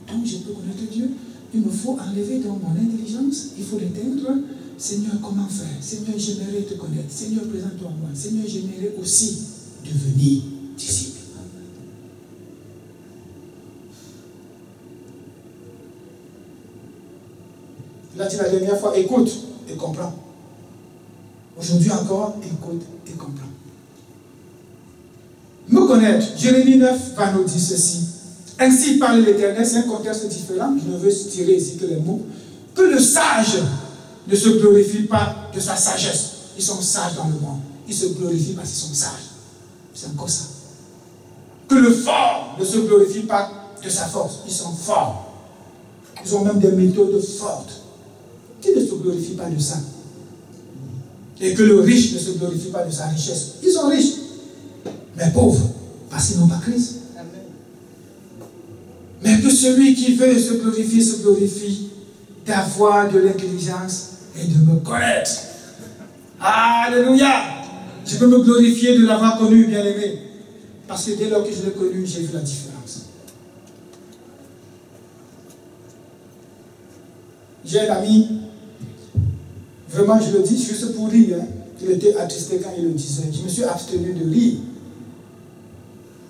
Donc je peux connaître Dieu. Il me faut enlever dans mon intelligence, il faut l'éteindre. Seigneur, comment faire? Seigneur, j'aimerais te connaître. Seigneur, présente-toi à moi. Seigneur, j'aimerais aussi devenir disciple. Il a dit la dernière fois, écoute et comprends. Aujourd'hui encore, écoute et comprends. Me connaître, Jérémie 9 va nous dire ceci. Ainsi parle l'Éternel, c'est un contexte différent, je ne veux tirer ici que les mots. Que le sage ne se glorifie pas de sa sagesse. Ils sont sages dans le monde. Ils se glorifient parce qu'ils sont sages. C'est encore ça. Que le fort ne se glorifie pas de sa force. Ils sont forts. Ils ont même des méthodes fortes. Qui ne se glorifie pas de ça? Et que le riche ne se glorifie pas de sa richesse. Ils sont riches, mais pauvres, parce qu'ils n'ont pas Christ. Mais que celui qui veut se glorifie d'avoir de l'intelligence et de me connaître. Alléluia! Je peux me glorifier de l'avoir connu, bien-aimé. Parce que dès lors que je l'ai connu, j'ai vu la différence. J'ai un ami, vraiment je le dis juste pour rire, hein. Il était attristé quand il le disait. Je me suis abstenu de rire.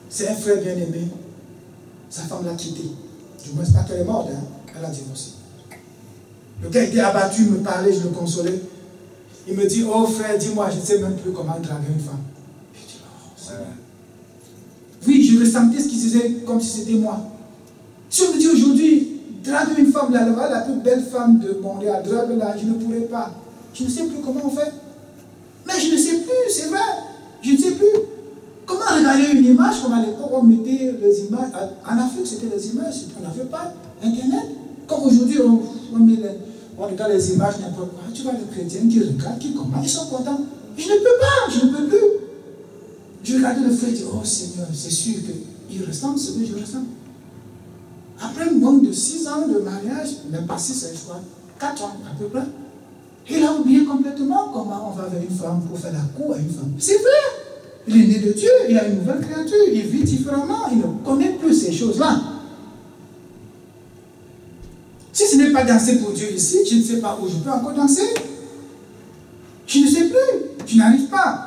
C'est un frère bien-aimé. Sa femme l'a quitté. Du moins, c'est pas qu'elle est morte, hein. Elle a divorcé. Le gars était abattu, il me parlait, je le consolais. Il me dit, oh frère, dis-moi, je ne sais même plus comment draguer une femme. Je dis, oh, c'est vrai. Oui, je ressentais ce qu'il disait comme si c'était moi. Si on me dit aujourd'hui, draguer une femme, la plus belle femme de Montréal, drague-la, je ne pourrais pas. Je ne sais plus comment on fait. Mais je ne sais plus, c'est vrai. Je ne sais plus. Comment regarder une image comme à l'époque on mettait les images. En Afrique, c'était les images. On n'avait pas Internet. Comme aujourd'hui, on regarde les images n'importe quoi. Tu vois les chrétiens qui regardent, qui comment, ils sont contents. Je ne peux pas, je ne peux plus. Je regardais le frère et dis, oh Seigneur, c'est sûr qu'il ressemble ce que je ressemble. Après un manque de 6 ans de mariage, même pas 6, je crois, 4 ans à peu près, il a oublié complètement comment on va vers une femme pour faire la cour à une femme. C'est vrai. Il est né de Dieu, il a une nouvelle créature, il vit différemment, il ne connaît plus ces choses-là. Si ce n'est pas danser pour Dieu ici, je ne sais pas où je peux encore danser. Je ne sais plus, je n'arrive pas.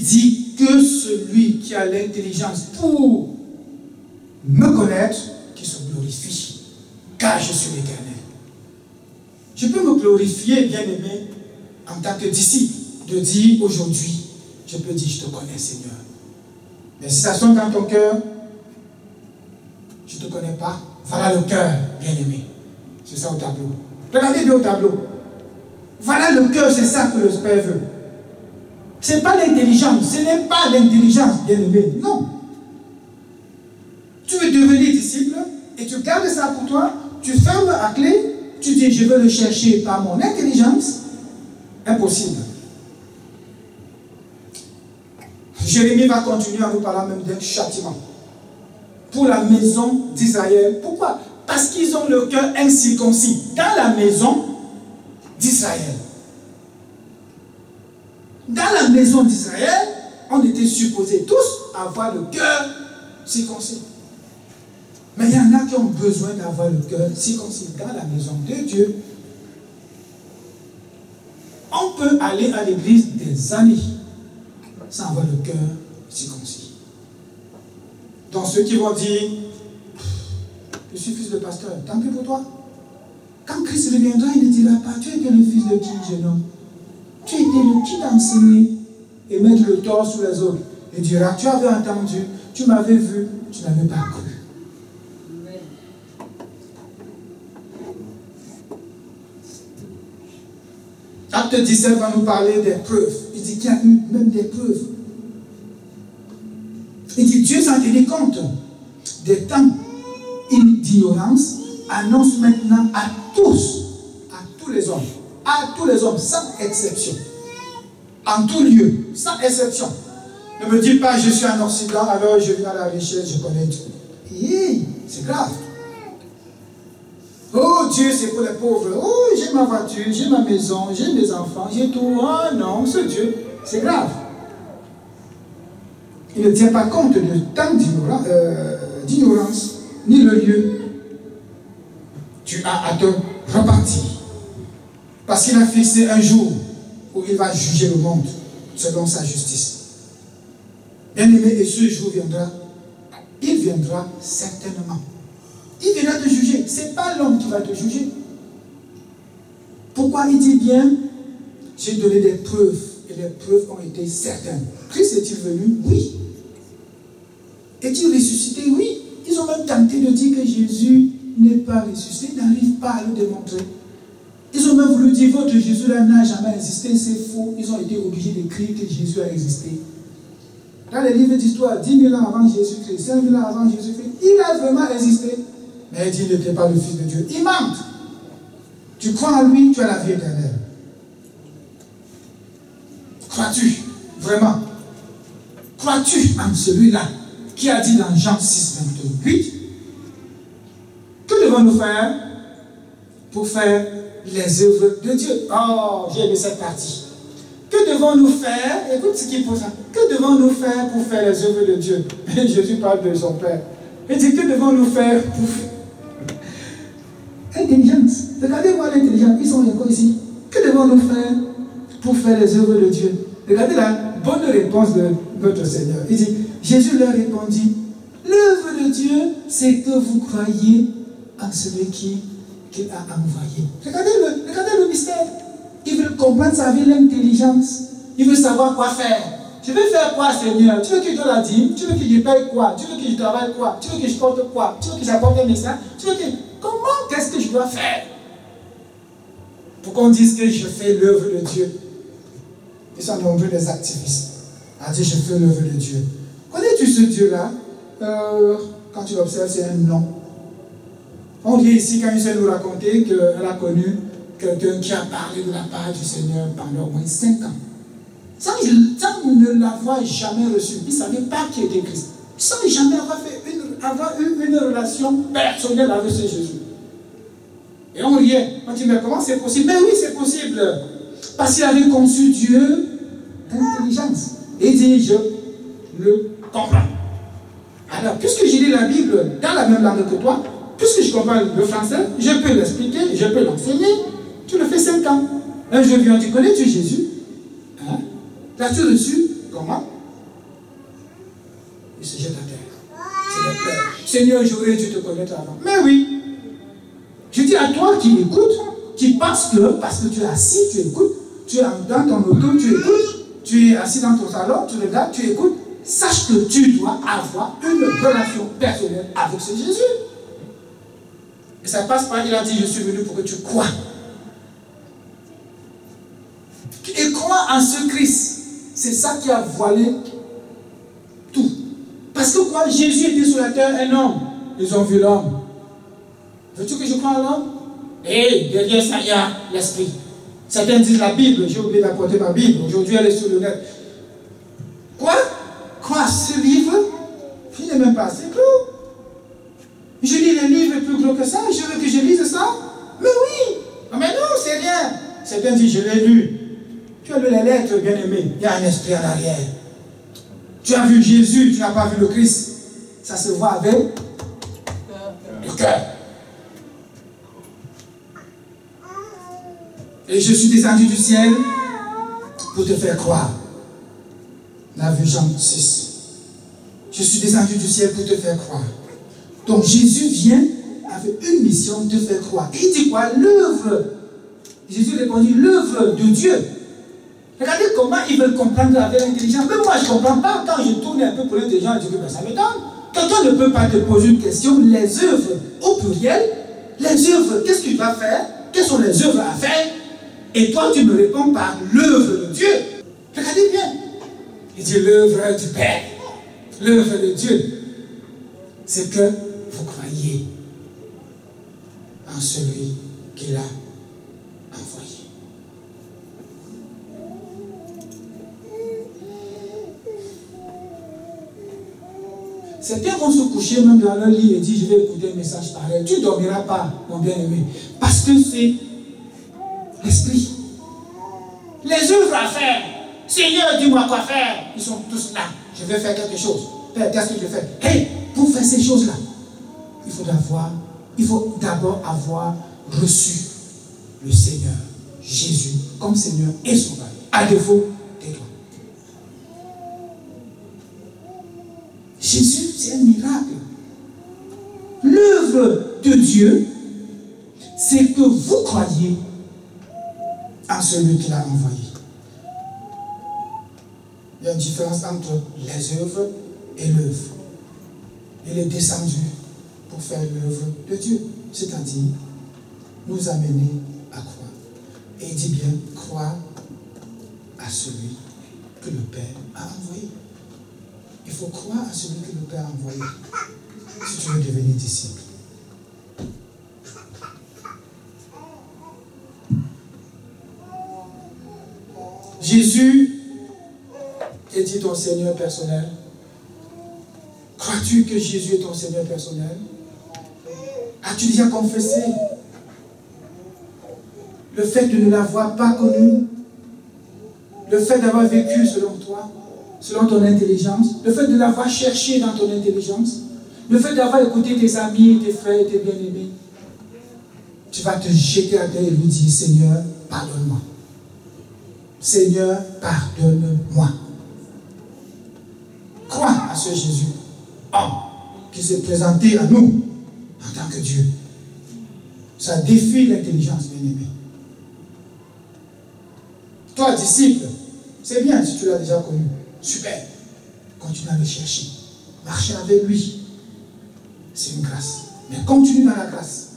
dit que celui qui a l'intelligence pour me connaître, qui se glorifie, car je suis l'Éternel. Je peux me glorifier, bien-aimé, en tant que disciple, de dire aujourd'hui, je peux dire, je te connais, Seigneur. Mais si ça sonne dans ton cœur, je ne te connais pas. Voilà le cœur, bien-aimé. C'est ça au tableau. Regardez bien au tableau. Voilà le cœur, c'est ça que le Père veut. Ce n'est pas l'intelligence, ce n'est pas l'intelligence, bien-aimé. Non. Tu veux devenir disciple et tu gardes ça pour toi, tu fermes à clé, tu dis je veux le chercher par mon intelligence. Impossible. Jérémie va continuer à nous parler même d'un châtiment pour la maison d'Israël. Pourquoi? Parce qu'ils ont le cœur incirconcis dans la maison d'Israël. Dans la maison d'Israël, on était supposés tous avoir le cœur circoncis. Mais il y en a qui ont besoin d'avoir le cœur circoncis dans la maison de Dieu. On peut aller à l'église des années sans avoir le cœur circoncis. Donc ceux qui vont dire, je suis fils de pasteur, tant pis pour toi. Quand Christ reviendra, il ne dira pas, tu étais le fils de qui, jeune homme? Tu étais le qui t'a enseigné et mettre le tort sur les autres. Il dira, tu avais entendu, tu m'avais vu, tu n'avais pas cru. Acte 17 va nous parler des preuves. Il dit qu'il y a eu même des preuves. Il dit Dieu s'en tenait compte des temps d'ignorance, annonce maintenant à tous les hommes, sans exception, en tout lieu, sans exception. Ne me dis pas je suis en Occident, alors je viens à la richesse, je connais Dieu. C'est grave. Oh Dieu, c'est pour les pauvres. Oh, j'ai ma voiture, j'ai ma maison, j'ai mes enfants, j'ai tout. Oh non, ce Dieu, c'est grave. Il ne tient pas compte du temps d'ignorance, ni le lieu. Tu as à te repentir. Parce qu'il a fixé un jour où il va juger le monde selon sa justice. Bien-aimé, et ce jour viendra. Il viendra certainement. Il viendra te juger. Ce n'est pas l'homme qui va te juger. Pourquoi il dit bien, j'ai donné des preuves, et les preuves ont été certaines. Christ est-il venu? Oui. Est-il ressuscité? Oui. Ils ont même tenté de dire que Jésus n'est pas ressuscité, ils n'arrivent pas à le démontrer. Ils ont même voulu dire, votre Jésus-là n'a jamais existé, c'est faux. Ils ont été obligés d'écrire que Jésus a existé. Dans les livres d'histoire, 10 000 ans avant Jésus-Christ, 5 000 ans avant Jésus-Christ, il a vraiment existé. Mais il dit, il n'était pas le Fils de Dieu. Il ment. Tu crois en lui, tu as la vie éternelle. Crois-tu, vraiment? Crois-tu en celui-là qui a dit dans Jean 6, 28, que devons-nous faire pour faire les œuvres de Dieu? Oh, j'ai aimé cette partie. Que devons-nous faire? Écoute ce qu'il pose. Que devons-nous faire pour faire les œuvres de Dieu? Et Jésus parle de son Père. Il dit, que devons-nous faire pour... Intelligence. Regardez-moi l'intelligence. Ils sont encore ici. Que devons-nous faire pour faire les œuvres de Dieu? Regardez la bonne réponse de notre Seigneur. Il dit, Jésus leur répondit, l'œuvre de Dieu, c'est que vous croyez en celui qu'il a envoyé. Regardez le mystère. Il veut comprendre sa vie, l'intelligence. Il veut savoir quoi faire. Je vais faire quoi, Seigneur? Tu veux que je donne la dîme? Tu veux que je paye quoi? Tu veux que je travaille quoi? Tu veux que je porte quoi? Tu veux que j'apporte un message? Tu veux que... Comment? Qu'est-ce que je dois faire? Pour qu'on dise que je fais l'œuvre de Dieu. Ils sont nombreux les activistes à dire je fais l'œuvre de Dieu. Connais-tu ce Dieu-là? Quand tu l'observes, c'est un nom. On dit ici, quand il s'est nous raconter qu'elle a connu quelqu'un qui a parlé de la part du Seigneur pendant au moins 5 ans. Sans ne l'avoir jamais reçu. Il ne savait pas qui était Christ. Sans jamais avoir eu une relation personnelle avec ce Jésus. Et on riait. On dit, mais comment c'est possible? Mais oui, c'est possible. Parce qu'il avait conçu Dieu d'intelligence. Et il dit, je le comprends. Alors, puisque j'ai lu la Bible dans la même langue que toi, puisque je comprends le français, je peux l'expliquer, je peux l'enseigner. Tu le fais 5 ans. Un jour vient, tu connais-tu Jésus? Hein? L'as-tu reçu? Comment? se jette à terre. C'est le pleurs. Seigneur, j'aurais dû te connaître avant. Mais oui. Je dis à toi qui écoutes, qui penses que parce que tu es assis, tu écoutes, tu es dans ton auto, tu écoutes, tu es assis dans ton salon, tu regardes, tu écoutes, sache que tu dois avoir une relation personnelle avec ce Jésus. Et ça passe par, il a dit, je suis venu pour que tu crois. Et crois en ce Christ. C'est ça qui a voilé tout. Parce que quoi? Jésus était sur la terre un homme. Ils ont vu l'homme. Veux-tu que je croie en l'homme? Et derrière ça, il y a l'esprit. Certains disent la Bible. J'ai oublié d'apporter ma Bible. Aujourd'hui, elle est sur le net. Quoi? Quoi? Ce livre? Il n'est même pas assez gros. Je lis les livres plus gros que ça. Je veux que je lise ça? Mais oui. Mais non, c'est rien. Certains disent, je l'ai lu. Tu as lu les lettres, bien-aimé. Il y a un esprit en arrière. Tu as vu Jésus, tu n'as pas vu le Christ. Ça se voit avec le cœur. Et je suis descendu du ciel pour te faire croire. On a vu Jean 6. Je suis descendu du ciel pour te faire croire. Donc Jésus vient avec une mission de te faire croire. Et il dit quoi? L'œuvre. Jésus répondit, l'œuvre de Dieu. Regardez comment ils veulent comprendre avec l'intelligence. Mais moi, je ne comprends pas. Quand je tourne un peu pour l'intelligence, je dis que ça m'étonne. Quelqu'un ne peut pas te poser une question. Les œuvres, au pluriel, les œuvres, qu'est-ce que tu vas faire? Quelles sont les œuvres à faire? Et toi, tu me réponds par l'œuvre de Dieu. Regardez bien. Il dit l'œuvre du Père. L'œuvre de Dieu. C'est que vous croyez en celui qui l'a envoyé. Certains vont se coucher même dans leur lit et dire, je vais écouter un message pareil. Tu ne dormiras pas, mon bien-aimé. Parce que c'est l'esprit. Les œuvres à faire. Seigneur, dis-moi quoi faire. Ils sont tous là. Je vais faire quelque chose. Père, qu'est-ce que je fais? Hey, pour faire ces choses-là, il faut d'abord avoir reçu le Seigneur Jésus comme Seigneur et Sauveur. À défaut, tais-toi. Jésus, c'est un miracle. L'œuvre de Dieu, c'est que vous croyez en celui qui l'a envoyé. Il y a une différence entre les œuvres et l'œuvre. Il est descendu pour faire l'œuvre de Dieu, c'est-à-dire nous amener à croire. Et il dit bien, croire à celui que le Père a envoyé. Il faut croire à celui que le Père a envoyé si tu veux devenir disciple. Jésus est dit ton Seigneur personnel. Crois-tu que Jésus est ton Seigneur personnel? As-tu déjà confessé le fait de ne l'avoir pas connu? Le fait d'avoir vécu selon toi, selon ton intelligence? Le fait de l'avoir cherché dans ton intelligence? Le fait d'avoir écouté tes amis, tes frères, tes bien-aimés? Tu vas te jeter à terre et lui dire, Seigneur, pardonne-moi. Seigneur, pardonne-moi. Crois à ce Jésus, homme, qui s'est présenté à nous en tant que Dieu. Ça défie l'intelligence, bien-aimé. Toi, disciple, c'est bien si tu l'as déjà connu. Super. Continue à le chercher. Marcher avec lui. C'est une grâce. Mais continue dans la grâce.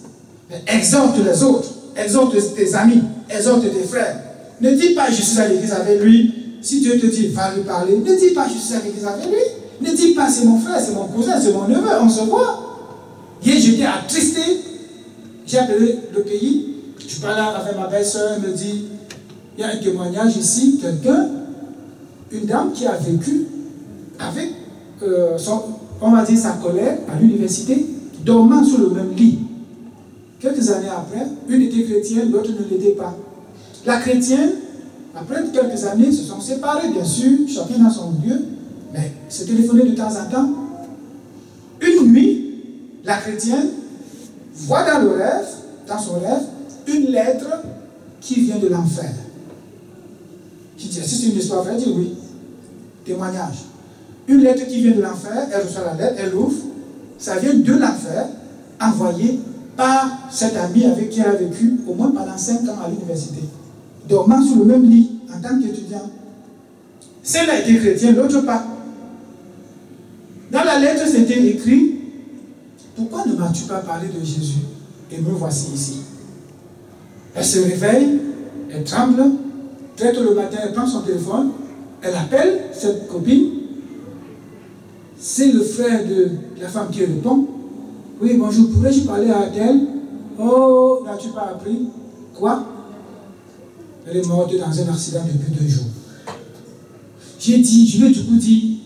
Mais exhorte les autres. Exhorte tes amis. Exhorte tes frères. Ne dis pas je suis à l'église avec lui. Si Dieu te dit va lui parler, ne dis pas je suis à l'église avec lui. Ne dis pas c'est mon frère, c'est mon cousin, c'est mon neveu, on se voit. Hier j'étais attristé. J'ai appelé le pays. Je parlais avec ma belle-sœur, elle me dit il y a un témoignage ici, quelqu'un, une dame qui a vécu avec on va dire sa collègue à l'université, dormant sur le même lit. Quelques années après, une était chrétienne, l'autre ne l'était pas. La chrétienne, après quelques années, se sont séparés, bien sûr, chacun dans son lieu, mais se téléphonaient de temps en temps. Une nuit, la chrétienne voit dans son rêve, une lettre qui vient de l'enfer. Qui dit, est-ce que c'est une histoire vraie? Elle dit oui. Témoignage. Une lettre qui vient de l'enfer, elle reçoit la lettre, elle ouvre, ça vient de l'enfer, envoyé par cet ami avec qui elle a vécu au moins pendant 5 ans à l'université, dormant sur le même lit en tant qu'étudiant. Celle-là était chrétienne, l'autre pas. Dans la lettre, c'était écrit: pourquoi ne m'as-tu pas parlé de Jésus? Et me voici ici. Elle se réveille, elle tremble, très tôt le matin, elle prend son téléphone, elle appelle cette copine. C'est le frère de la femme qui répond: oui, bonjour, pourrais-je parler à elle? Oh, n'as-tu pas appris? Quoi? Elle est morte dans un accident depuis 2 jours. J'ai dit, je lui ai du coup dit,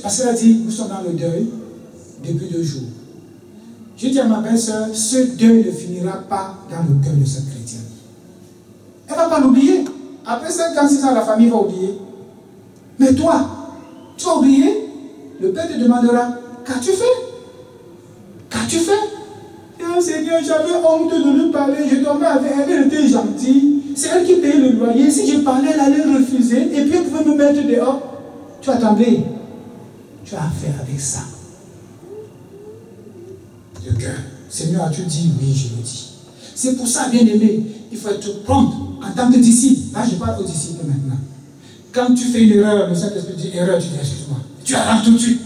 parce qu'elle a dit, nous sommes dans le deuil depuis 2 jours. J'ai dit à ma belle-sœur, ce deuil ne finira pas dans le cœur de cette chrétienne. Elle ne va pas l'oublier. Après 5 ans, 6 ans, la famille va oublier. Mais toi, tu vas oublier? Le Père te demandera, qu'as-tu fait? Qu'as-tu fait? Oh Seigneur, j'avais honte de lui parler, je dormais avec elle, elle était gentille. C'est elle qui payait le loyer. Si je parlais, elle allait refuser. Et puis elle pouvait me mettre dehors. Tu vas trembler. Tu as affaire avec ça. Le cœur. Seigneur, as-tu dit? Oui, je le dis. C'est pour ça, bien aimé, il faut être prompt en tant que disciple. Là, je parle aux disciples maintenant. Quand tu fais une erreur, le Saint-Esprit dit erreur, tu dis excuse-moi. Tu arrêtes tout de suite.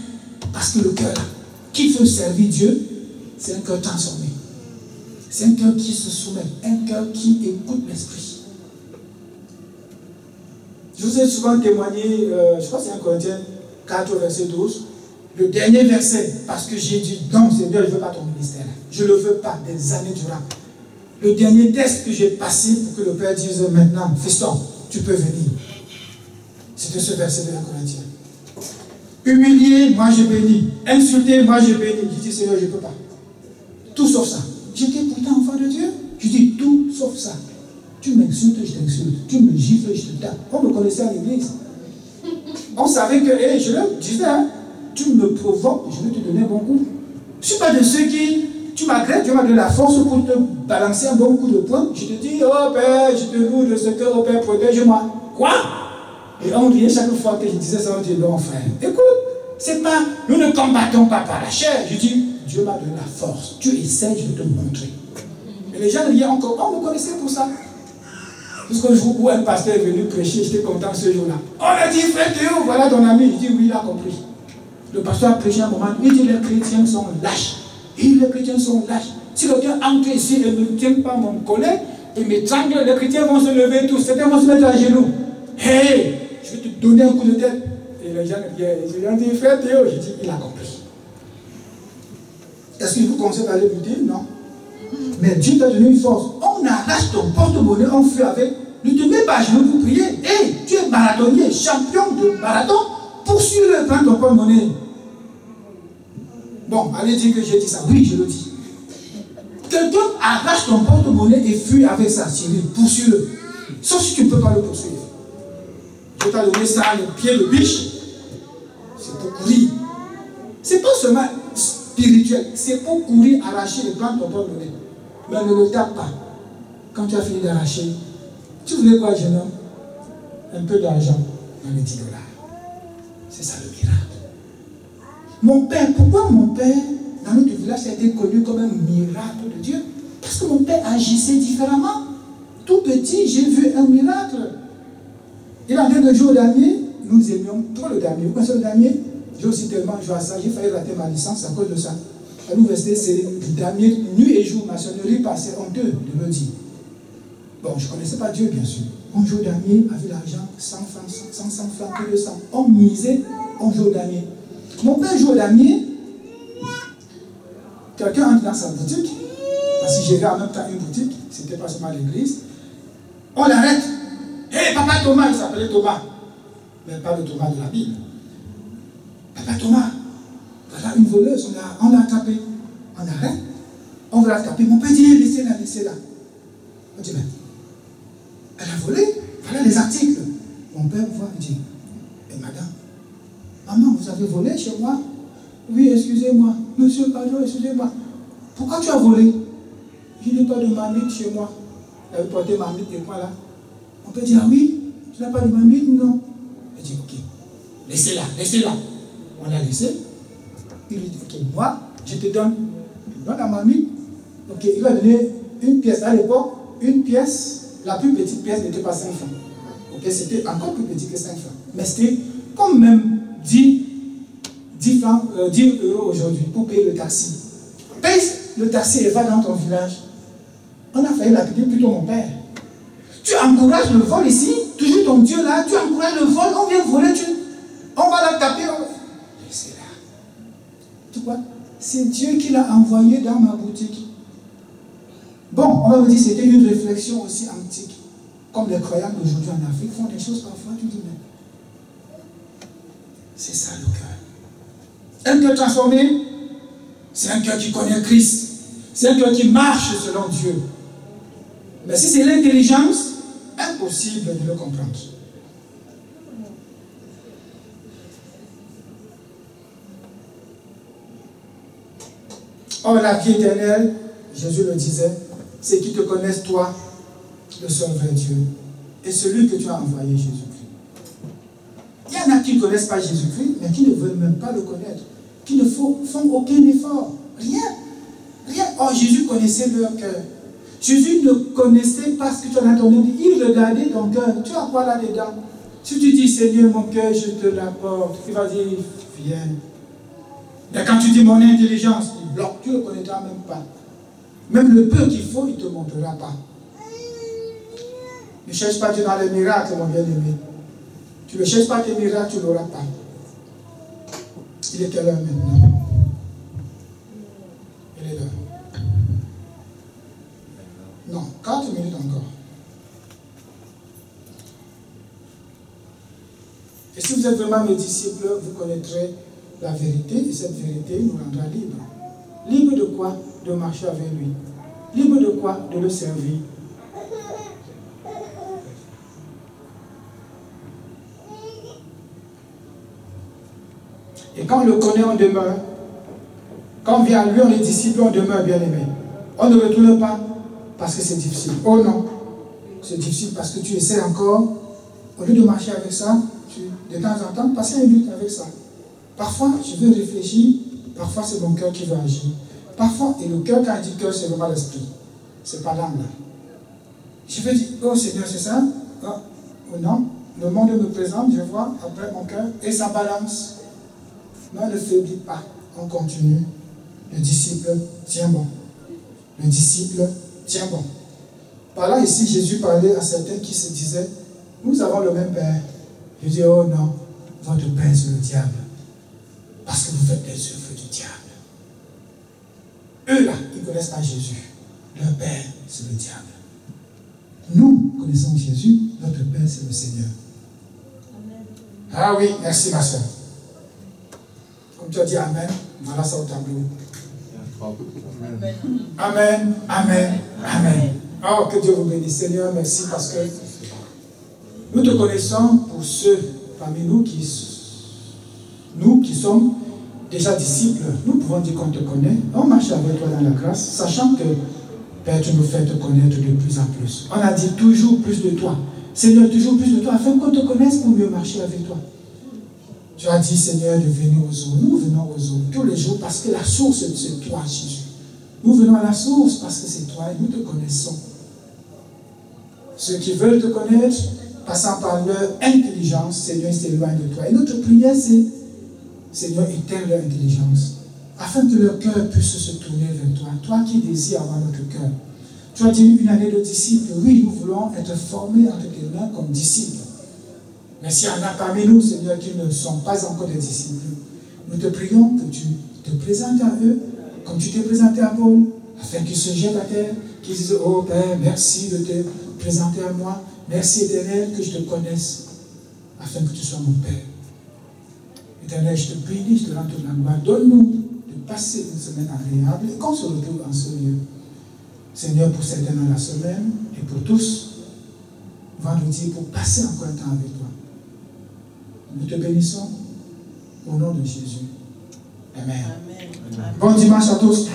Parce que le cœur, qui veut servir Dieu, c'est un cœur transformé. C'est un cœur qui se soumet, un cœur qui écoute l'Esprit. Je vous ai souvent témoigné, je crois que c'est 1 Corinthiens 4, verset 12, le dernier verset, parce que j'ai dit non Seigneur, je ne veux pas ton ministère. Je ne le veux pas des années durant. Le dernier test que j'ai passé pour que le Père dise maintenant, fiston, tu peux venir. C'était ce verset de 1 Corinthiens. Humilié, moi je bénis. Insulté, moi je bénis. Je dis Seigneur, je ne peux pas. Tout sauf ça. J'étais pourtant enfant de Dieu. Je dis tout sauf ça. Tu m'insultes, je t'insulte. Tu me gifles, je te tape. On me connaissait à l'église. On savait que, je le disais, hein, tu me provoques, je vais te donner un bon coup. Je ne suis pas de ceux qui, tu m'agresses, tu m'as donné la force pour te balancer un bon coup de poing. Je te dis, oh Père, je te loue de ce que, oh Père, protège-moi. Quoi? Et on riait chaque fois que je disais ça, on dit non frère. Écoute, c'est pas, nous ne combattons pas par la chair. Je dis, Dieu m'a donné la force. Tu essaies, je vais te montrer. Et les gens riaient encore, on me connaissait pour ça. Jusqu'au jour où un pasteur est venu prêcher, j'étais content ce jour-là. On a dit, frère Théo, voilà ton ami. Je dis, oui, il a compris. Le pasteur a prêché un moment, il dit, les chrétiens sont lâches. Et les chrétiens sont lâches. Si quelqu'un entre ici et ne tient pas mon collet, et m'étrangle, les chrétiens vont se lever tous. Certains vont se mettre à genoux. Hey, je vais te donner un coup de tête. Et les gens ont dit, frère Théo, je dis, il a compris. Est-ce qu'il vous conseille d'aller buter? Non. Mais Dieu t'a donné une force. On arrache ton porte-monnaie, on fait avec. Ne te mets pas à genoux pour prier. Hey, tu es marathonnier, champion de marathon. Poursuis-le, prends ton porte-monnaie. Bon, allez dire que j'ai dit ça. Oui, je le dis. Quelqu'un arrache ton porte-monnaie et fuit avec ça. Cyril, poursuis-le. Sauf si tu ne peux pas le poursuivre. Je t'ai donné ça, le pied de biche. C'est pour courir. C'est pas seulement spirituel. C'est pour courir, arracher et prendre ton porte-monnaie. Mais ne le tape pas. Quand tu as fini d'arracher, tu voulais quoi, jeune homme? Un peu d'argent dans les $10. C'est ça le miracle. Mon père, pourquoi mon père, dans notre village, a été connu comme un miracle de Dieu? Parce que mon père agissait différemment. Tout petit, j'ai vu un miracle. Il a de jouer au damier. Nous aimions trop le damier. Vous connaissez le damier? J'ai aussi tellement joué à ça. J'ai failli rater ma licence à cause de ça. À l'université, c'est le damier, nuit et jour, maçonnerie, c'est honteux de le dire. Bon, je ne connaissais pas Dieu, bien sûr. On joue au damier avec l'argent, 100 francs, 100 francs, que 200. On misait, on joue au damier. Mon père joue au damier. Quelqu'un entre dans sa boutique, parce qu'il gérait en même temps une boutique, c'était pas seulement l'église. On l'arrête. Hé, papa Thomas, il s'appelait Thomas. Mais pas le Thomas de la Bible. Papa Thomas, voilà une voleuse, on l'a attrapée. On arrête, on veut l'attraper. Mon père dit, laissez-la, laissez-la. On dit, mais elle a volé, voilà les articles. Mon père me voit et dit, et madame, maman, vous avez volé chez moi? Oui, excusez-moi. Monsieur, pardon, excusez-moi. Pourquoi tu as volé? Je n'ai pas de marmite chez moi. Elle avait porté marmite et quoi là? Mon père dit, ah oui, tu n'as pas de marmite? Non. Elle dit, ok. Laissez-la, laissez-la. On l'a laissé. Il lui dit, ok, moi, je te donne. Il donne à mamie. Ok, il lui a donné une pièce. À l'époque, une pièce, la plus petite pièce n'était pas 5 francs. Ok, c'était encore plus petit que 5 francs. Mais c'était comme même 10 euros aujourd'hui pour payer le taxi. Paye le taxi et va dans ton village. On a failli l'appeler plutôt mon père. Tu encourages le vol ici, toujours ton Dieu là, tu encourages le vol, on vient voler, on va la taper. C'est là. Tu vois, c'est Dieu qui l'a envoyé dans ma boutique. Bon, on va me dire c'était une réflexion aussi antique. Comme les croyants d'aujourd'hui en Afrique font des choses parfois, tu dis, mais c'est ça le cœur. Un cœur transformé, c'est un cœur qui connaît Christ. C'est un cœur qui marche selon Dieu. Mais si c'est l'intelligence, impossible de le comprendre. Or, la vie éternelle, Jésus le disait, c'est qu'ils te connaissent, toi, le seul vrai Dieu, et celui que tu as envoyé, Jésus-Christ. Il y en a qui ne connaissent pas Jésus-Christ, mais qui ne veulent même pas le connaître, qui ne font aucun effort, rien. Rien. Or, Jésus connaissait leur cœur. Jésus ne connaissait pas ce que tu as entendu. Il regardait ton cœur. Tu as quoi là-dedans? Si tu dis, Seigneur, mon cœur, je te l'apporte, il va dire, viens. Mais quand tu dis mon intelligence, il bloque, tu ne le connaîtras même pas. Même le peu qu'il faut, il ne te montrera pas. Ne cherche pas Dieu dans les miracles, mon bien-aimé. Tu ne cherches pas tes miracles, tu ne l'auras pas. Il est quelle heure maintenant? Il est là. Non, 4 minutes encore. Et si vous êtes vraiment mes disciples, vous connaîtrez la vérité, et cette vérité nous rendra libres. Libre de quoi? De marcher avec lui. Libre de quoi? De le servir. Et quand on le connaît, on demeure. Quand on vient à lui, on est disciple, on demeure bien aimé. On ne retourne pas parce que c'est difficile. Oh non, c'est difficile parce que tu essaies encore, au lieu de marcher avec ça, de temps en temps, passer une lutte avec ça. Parfois, je veux réfléchir, parfois c'est mon cœur qui veut agir. Parfois, et le cœur, quand il dit cœur, c'est vraiment l'esprit. C'est pas l'âme là. Je veux dire, oh Seigneur, c'est ça? Oh non, le monde me présente, je vois, après mon cœur, et ça balance. Non, ne faiblit pas, on continue. Le disciple tient bon. Le disciple tient bon. Par là, ici, Jésus parlait à certains qui se disaient, nous avons le même Père. Je dis, oh non, votre Père c'est le diable. Parce que vous faites les œuvres du diable. Eux là, ils ne connaissent pas Jésus. Leur Père, c'est le diable. Nous connaissons Jésus, notre Père, c'est le Seigneur. Amen. Ah oui, merci ma soeur. Comme tu as dit Amen, voilà ça au tableau. Amen. Amen, Amen, Amen. Oh, que Dieu vous bénisse, Seigneur, merci parce que nous te connaissons pour ceux parmi nous qui sommes déjà disciples. Nous pouvons dire qu'on te connaît. On marche avec toi dans la grâce, sachant que, Père, tu nous fais te connaître de plus en plus. On a dit toujours plus de toi. Seigneur, toujours plus de toi, afin qu'on te connaisse pour mieux marcher avec toi. Tu as dit, Seigneur, de venir aux eaux. Nous venons aux eaux tous les jours parce que la source, c'est toi, Jésus. Nous venons à la source parce que c'est toi et nous te connaissons. Ceux qui veulent te connaître, passant par leur intelligence, Seigneur, ils s'éloignent de toi. Et notre prière, c'est, Seigneur, éteins leur intelligence, afin que leur cœur puisse se tourner vers toi. Toi qui désires avoir notre cœur. Tu as dit une année de disciples. Oui, nous voulons être formés entre tes mains comme disciples. Mais s'il y en a parmi nous, Seigneur, qui ne sont pas encore des disciples, nous te prions que tu te présentes à eux, comme tu t'es présenté à Paul, afin qu'ils se jettent à terre, qu'ils disent, oh Père, merci de te présenter à moi, merci Éternel, que je te connaisse, afin que tu sois mon Père. Éternel, je te bénis, je te rends toute la gloire. Donne-nous de passer une semaine agréable et qu'on se retrouve en ce lieu. Seigneur, pour certains dans la semaine et pour tous, vendredi, pour passer encore un temps avec toi. Nous te bénissons au nom de Jésus. Amen. Amen. Bon dimanche à tous.